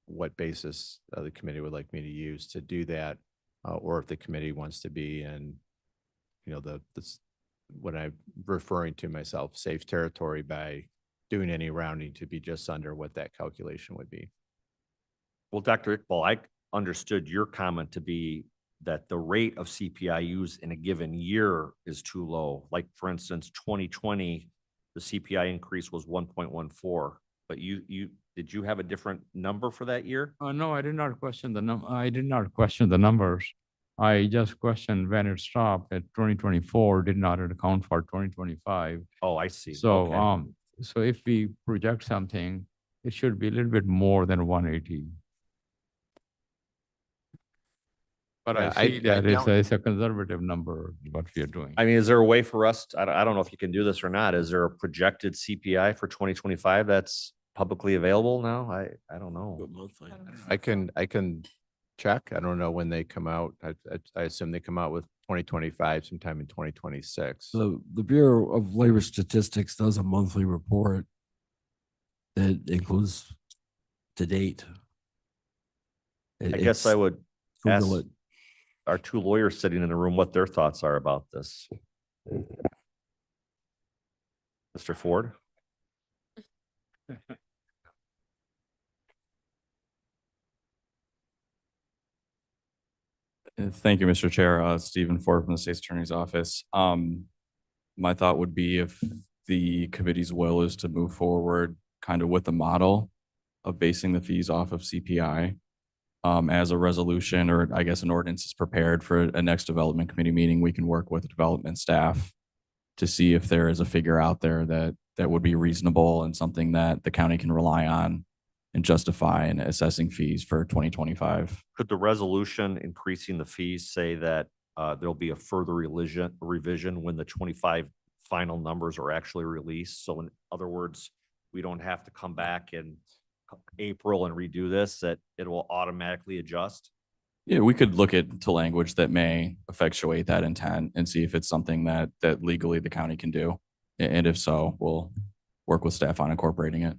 E: what basis the committee would like me to use to do that, or if the committee wants to be in, what I'm referring to myself, safe territory by doing any rounding to be just under what that calculation would be.
A: Well, Dr. Iqbal, I understood your comment to be that the rate of CPI used in a given year is too low. Like, for instance, 2020, the CPI increase was 1.14, but did you have a different number for that year?
S: No, I did not question the I did not question the numbers. I just questioned when it stopped at 2024, did not account for 2025.
A: Oh, I see.
S: So,
A: Okay.
S: So if we project something, it should be a little bit more than 180. But
E: Yeah,
S: I see that
E: don't-
S: it's a conservative number, what we are doing.
A: I mean, is there a way for us, I don't know if you can do this or not, is there a projected CPI for 2025 that's publicly available now? I don't know.
E: I can check. I don't know when they come out. I assume they come out with 2025 sometime in 2026.
H: So the Bureau of Labor Statistics does a monthly report that includes to date.
A: I guess I would ask
H: Google it.
A: our two lawyers sitting in the room what their thoughts are about this. Mr. Ford?
T: Thank you, Mr. Chair. Stephen Ford from the State's Attorney's Office. My thought would be if the committee's will is to move forward kind of with the model of basing the fees off of CPI as a resolution, or I guess an ordinance is prepared for a next development committee meeting, we can work with the development staff to see if there is a figure out there that would be reasonable and something that the county can rely on and justify in assessing fees for 2025.
A: Could the resolution increasing the fees say that There'll be a further revision when the 25 final numbers are actually released. So in other words, we don't have to come back in April and redo this, that it will automatically adjust.
T: Yeah, we could look at to language that may effectuate that intent and see if it's something that legally the county can do. And if so, we'll work with staff on incorporating it.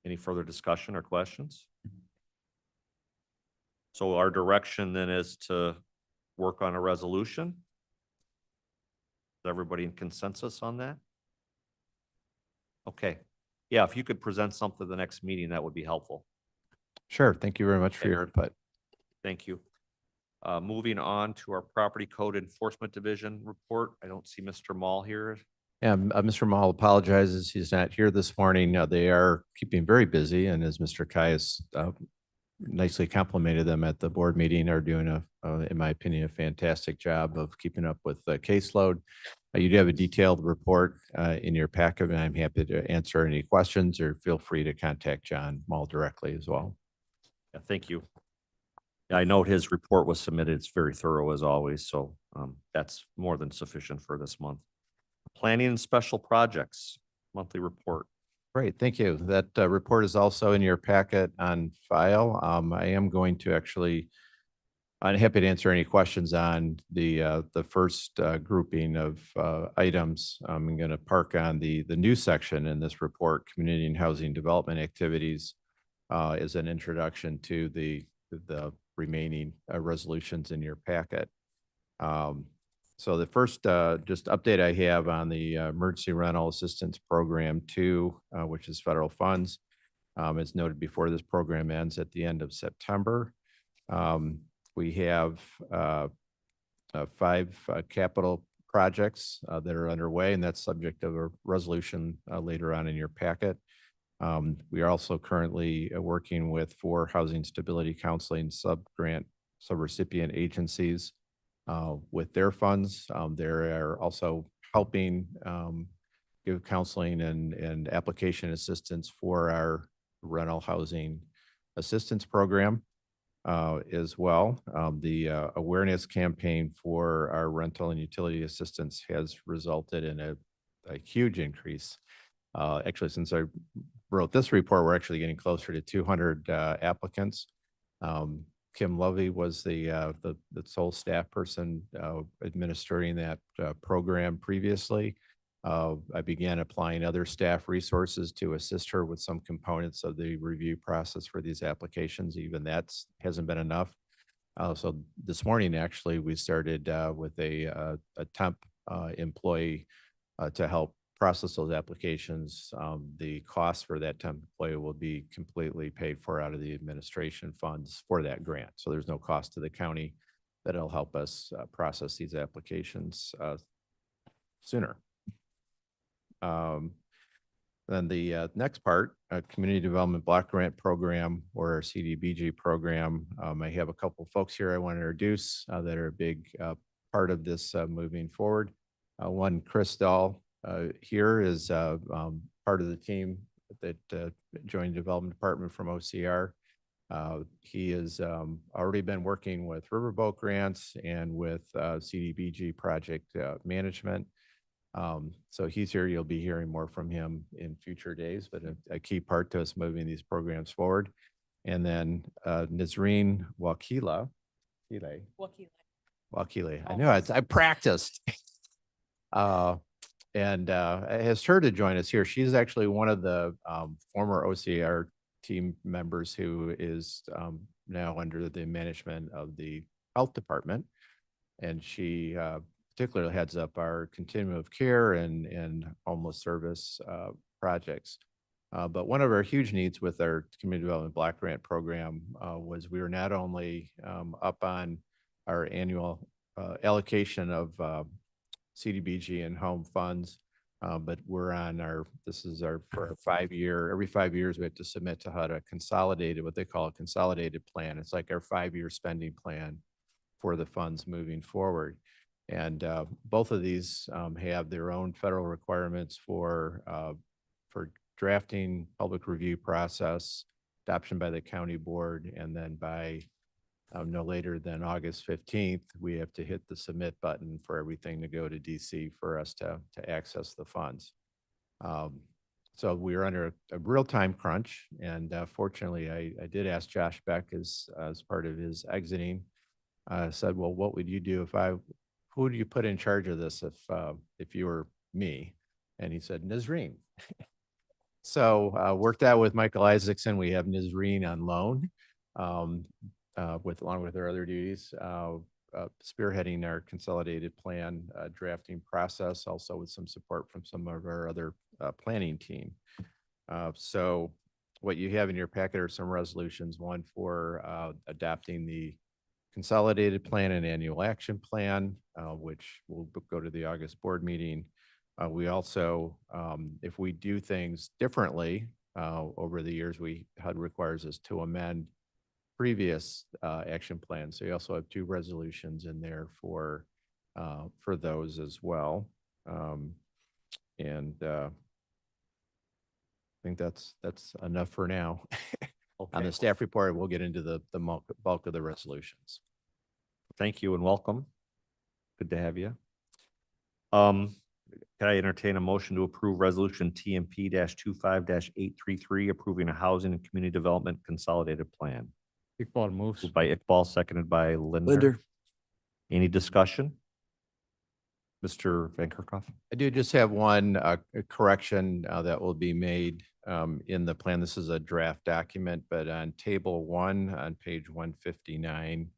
A: Any further discussion or questions? So our direction then is to work on a resolution. Is everybody in consensus on that? Okay. Yeah, if you could present something to the next meeting, that would be helpful.
E: Sure. Thank you very much for your input.
A: Thank you. Moving on to our Property Code Enforcement Division report. I don't see Mr. Mall here.
E: Yeah, Mr. Mahal apologizes. He's not here this morning. They are keeping very busy, and as Mr. Caius nicely complimented them at the board meeting, are doing in my opinion, a fantastic job of keeping up with the caseload. You do have a detailed report in your packet, and I'm happy to answer any questions, or feel free to contact John Mall directly as well.
A: Yeah, thank you. I note his report was submitted. It's very thorough as always, so that's more than sufficient for this month. Planning and Special Projects monthly report.
E: Great, thank you. That report is also in your packet on file. I am going to actually, I'm happy to answer any questions on the first grouping of items. I'm going to park on the new section in this report, Community and Housing Development Activities, as an introduction to the remaining resolutions in your packet. So the first just update I have on the Emergency Rental Assistance Program 2, which is federal funds. As noted before, this program ends at the end of September. We have 5 capital projects that are underway, and that's subject of a resolution later on in your packet. We are also currently working with 4 Housing Stability Counseling subrecipient agencies with their funds. They are also helping give counseling and application assistance for our rental housing assistance program as well. The awareness campaign for our rental and utility assistance has resulted in a huge increase. Actually, since I wrote this report, we're actually getting closer to 200 applicants. Kim Lovey was the sole staff person administering that program previously. I began applying other staff resources to assist her with some components of the review process for these applications. Even that hasn't been enough. So this morning, actually, we started with a temp employee to help process those applications. The cost for that temp employee will be completely paid for out of the administration funds for that grant. So there's no cost to the county. That'll help us process these applications sooner. Then the next part, Community Development Block Grant Program, or our CDBG program. I have a couple folks here I want to introduce that are a big part of this moving forward. One, Chris Dahl here is part of the team that joined the Development Department from OCR. He has already been working with Riverboat Grants and with CDBG project management. So he's here. You'll be hearing more from him in future days, but a key part to us moving these programs forward. And then Nazreen Wakile. I know I practiced. And has her to join us here. She's actually one of the former OCR team members who is now under the management of the health department. And she particularly heads up our continuum of care and homeless service projects. But one of our huge needs with our Community Development Block Grant Program was we were not only up on our annual allocation of CDBG and home funds, but we're on this is our 5-year, every 5 years we have to submit to HUD a consolidated, what they call a consolidated plan. It's like our 5-year spending plan for the funds moving forward. And both of these have their own federal requirements for drafting, public review process, adoption by the county board, and then by no later than August 15th, we have to hit the submit button for everything to go to DC for us to access the funds. So we are under a real time crunch, and fortunately, I did ask Josh Beck as part of his exiting. Said, well, what would you do who would you put in charge of this if you were me? And he said, Nazreen. So worked out with Michael Isaacson. We have Nazreen on loan, along with our other duties, spearheading our consolidated plan drafting process, also with some support from some of our other planning team. So what you have in your packet are some resolutions, one for adopting the consolidated plan and annual action plan, which will go to the August board meeting. We also, if we do things differently over the years, HUD requires us to amend previous action plans. So you also have 2 resolutions in there for those as well. I think that's enough for now. On
A: Okay.
E: the staff report, we'll get into the bulk of the resolutions.
A: Thank you and welcome. Good to have you. Can I entertain a motion to approve resolution TMP 25-833, approving a housing and community development consolidated plan?
S: Iqbal moves.
A: Moved by Iqbal, seconded by Linder.
H: Linder.
A: Any discussion? Mr. Van Kerkhoff?
E: I do just have one correction that will be made in the plan. This is a draft document, but on table 1 on page 159,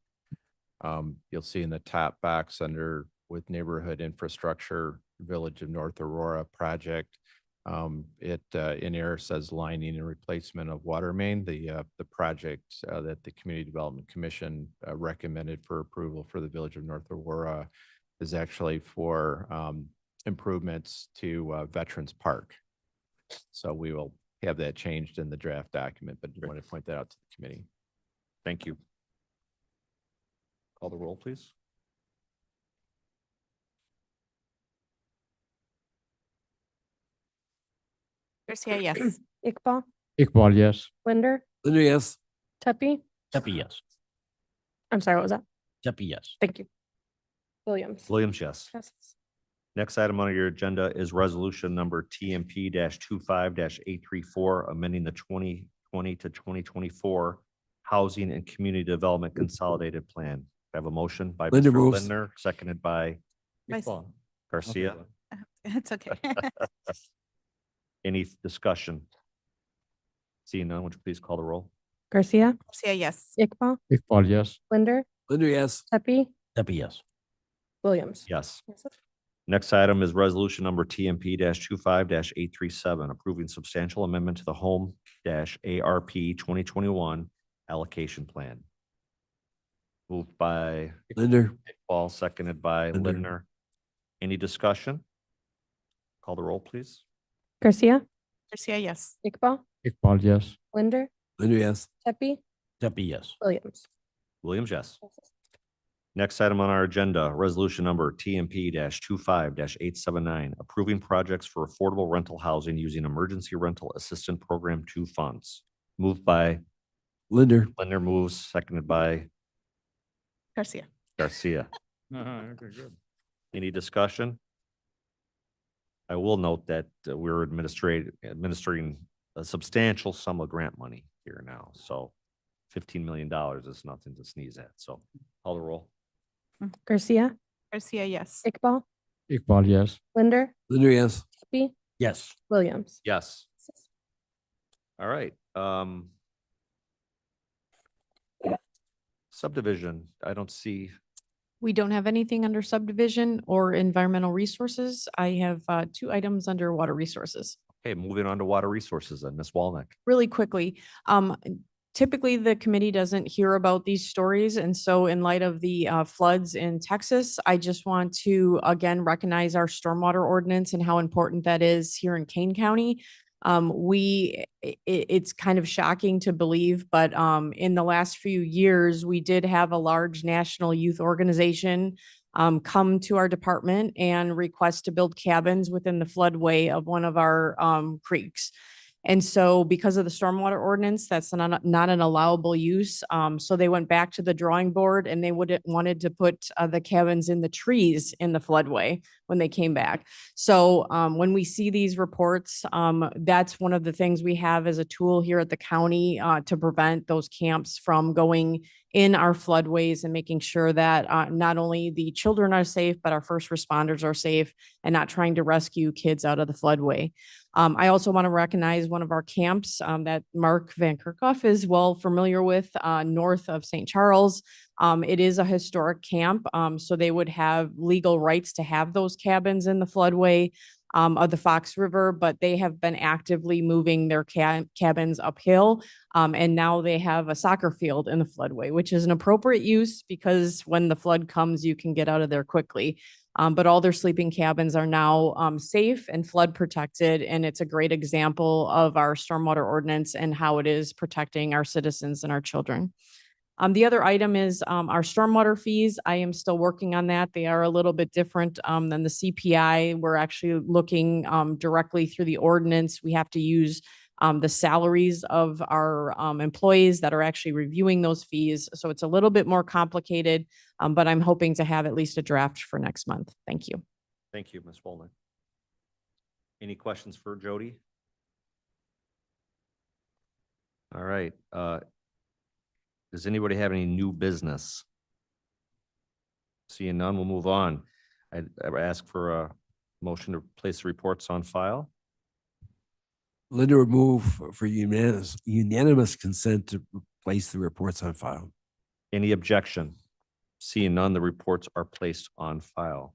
E: you'll see in the top box under with neighborhood infrastructure, Village of North Aurora project. It in error says lining and replacement of water main. The project that the Community Development Commission recommended for approval for the Village of North Aurora is actually for improvements to Veterans Park. So we will have that changed in the draft document, but I want to point that out to the committee.
A: Thank you. Call the roll, please.
R: Garcia, yes.
I: Iqbal,
S: Iqbal, yes.
I: Linder,
H: Linder, yes.
I: Tepe.
D: Tepe, yes.
I: I'm sorry, what was that?
D: Tepe, yes.
I: Thank you. Williams.
A: Williams, yes.
I: Passes.
A: Next item on your agenda is resolution number TMP 25-834, amending the 2020 to 2024 Housing and Community Development Consolidated Plan. I have a motion by
H: Linder
A: Mr.
H: moves.
A: Lindner, seconded by
R: Vice-
A: Garcia.
R: It's okay.
A: Any discussion? Seeing none, would you please call the roll?
I: Garcia,
R: Garcia, yes.
I: Iqbal,
S: Iqbal, yes.
I: Linder,
H: Linder, yes.
I: Tepe,
D: Tepe, yes.
I: Williams.
A: Yes. Next item is resolution number TMP 25-837, approving substantial amendment to the Home ARP 2021 allocation plan. Moved by
H: Linder.
A: Iqbal, seconded by
H: Linder.
A: Lindner. Any discussion? Call the roll, please.
I: Garcia,
R: Garcia, yes.
I: Iqbal,
S: Iqbal, yes.
I: Linder,
H: Linder, yes.
I: Tepe,
D: Tepe, yes.
I: Williams.
A: Williams, yes. Next item on our agenda, resolution number TMP 25-879, approving projects for affordable rental housing using Emergency Rental Assistance Program 2 funds. Moved by
H: Linder.
A: Linder, moves, seconded by
R: Garcia.
A: Garcia.
S: Okay, good.
A: Any discussion? I will note that we're administering a substantial sum of grant money here now. So $15 million is nothing to sneeze at. So call the roll.
I: Garcia,
R: Garcia, yes.
I: Iqbal,
S: Iqbal, yes.
I: Linder,
H: Linder, yes.
I: Tepe,
D: Yes.
I: Williams.
A: Yes. All right. Subdivision, I don't see.
P: We don't have anything under subdivision or environmental resources. I have 2 items under water resources.
A: Okay, moving on to water resources then, Ms. Walnick.
P: Really quickly, typically the committee doesn't hear about these stories. And so in light of the floods in Texas, I just want to again recognize our stormwater ordinance and how important that is here in Kane County. It's kind of shocking to believe, but in the last few years, we did have a large national youth organization come to our department and request to build cabins within the floodway of one of our creeks. And so because of the stormwater ordinance, that's not an allowable use. So they went back to the drawing board and they wanted to put the cabins in the trees in the floodway when they came back. So when we see these reports, that's one of the things we have as a tool here at the county to prevent those camps from going in our floodways and making sure that not only the children are safe, but our first responders are safe and not trying to rescue kids out of the floodway. I also want to recognize one of our camps that Mark Van Kerkhoff is well familiar with north of St. Charles. It is a historic camp, so they would have legal rights to have those cabins in the floodway of the Fox River, but they have been actively moving their cabins uphill. And now they have a soccer field in the floodway, which is an appropriate use because when the flood comes, you can get out of there quickly. But all their sleeping cabins are now safe and flood protected. And it's a great example of our stormwater ordinance and how it is protecting our citizens and our children. The other item is our stormwater fees. I am still working on that. They are a little bit different than the CPI. We're actually looking directly through the ordinance. We have to use the salaries of our employees that are actually reviewing those fees. So it's a little bit more complicated, but I'm hoping to have at least a draft for next month. Thank you.
A: Thank you, Ms. Wolnick. Any questions for Jody? All right. Does anybody have any new business? Seeing none, we'll move on. I ask for a motion to place the reports on file.
H: Linda would move for unanimous consent to place the reports on file.
A: Any objection? Seeing none, the reports are placed on file.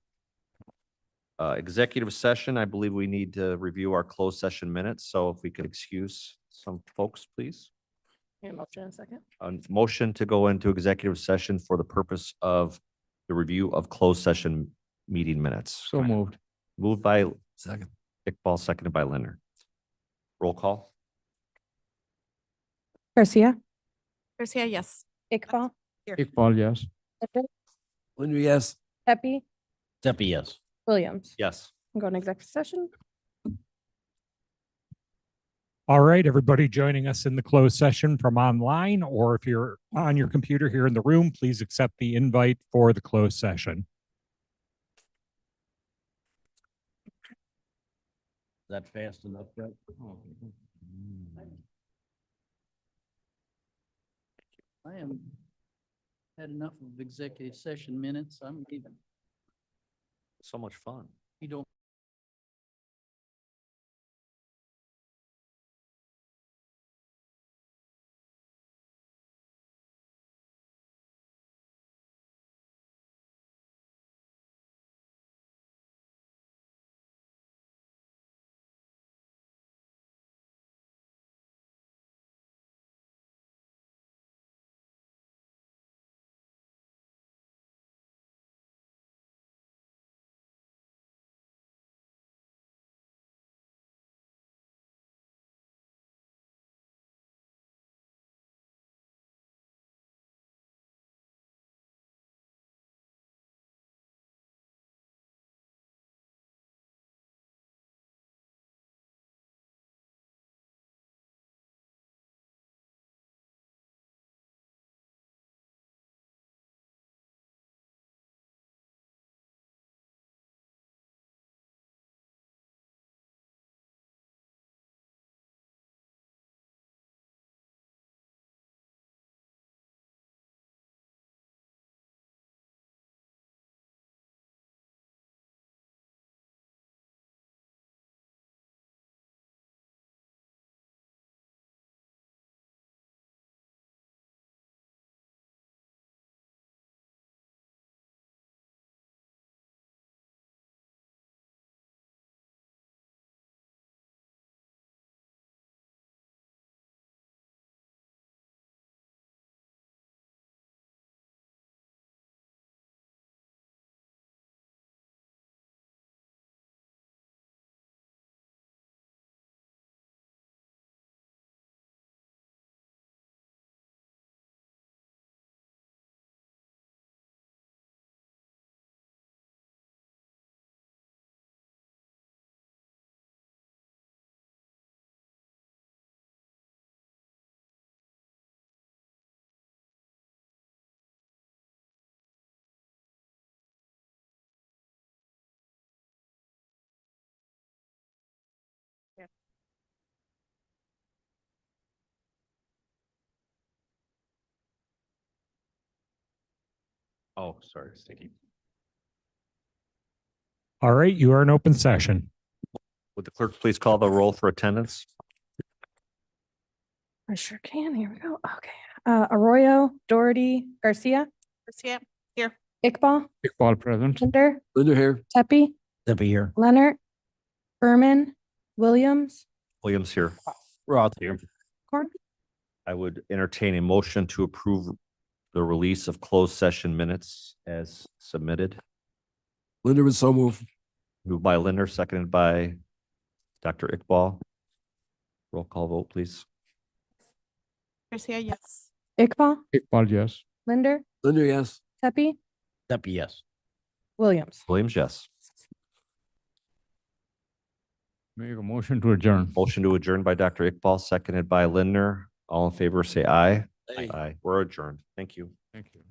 A: Executive session, I believe we need to review our closed session minutes. So if we could excuse some folks, please.
O: Motion in a second.
A: A motion to go into executive session for the purpose of the review of closed session meeting minutes.
S: So moved.
A: Moved by
H: Second.
A: Iqbal, seconded by Linder. Roll call.
I: Garcia,
R: Garcia, yes.
I: Iqbal,
S: Iqbal, yes.
H: Linda, yes.
I: Pepe,
D: Steffi, yes.
I: Williams.
A: Yes.
I: I'm going to executive session.
S: All right, everybody joining us in the closed session from online, or if you're on your computer here in the room, please accept the invite for the closed session.
D: Is that fast enough, Brett?
K: I am had enough of executive session minutes. I'm leaving.
A: So much fun.
K: You don't.
A: Oh, sorry, Sticky.
S: All right, you are in open session.
A: Would the clerk please call the roll for attendance?
I: I sure can. Here we go. Okay. Arroyo, Doherty, Garcia. Garcia, here. Iqbal,
S: Iqbal present.
I: Linder,
H: Linda here.
I: Tepi,
D: Steppy here.
I: Leonard, Berman, Williams,
A: Williams here.
D: Roth here.
I: Corn.
A: I would entertain a motion to approve the release of closed session minutes as submitted.
H: Linda would so move.
A: Moved by Linder, seconded by Dr. Iqbal. Roll call vote, please.
I: Garcia, yes. Iqbal,
S: Iqbal, yes.
I: Linder,
H: Linda, yes.
I: Tepi,
D: Steppy, yes.
I: Williams.
A: Williams, yes.
S: Make a motion to adjourn.
A: Motion to adjourn by Dr. Iqbal, seconded by Lindner. All in favor, say aye.
H: Aye.
A: Aye. We're adjourned. Thank you.
S: Thank you.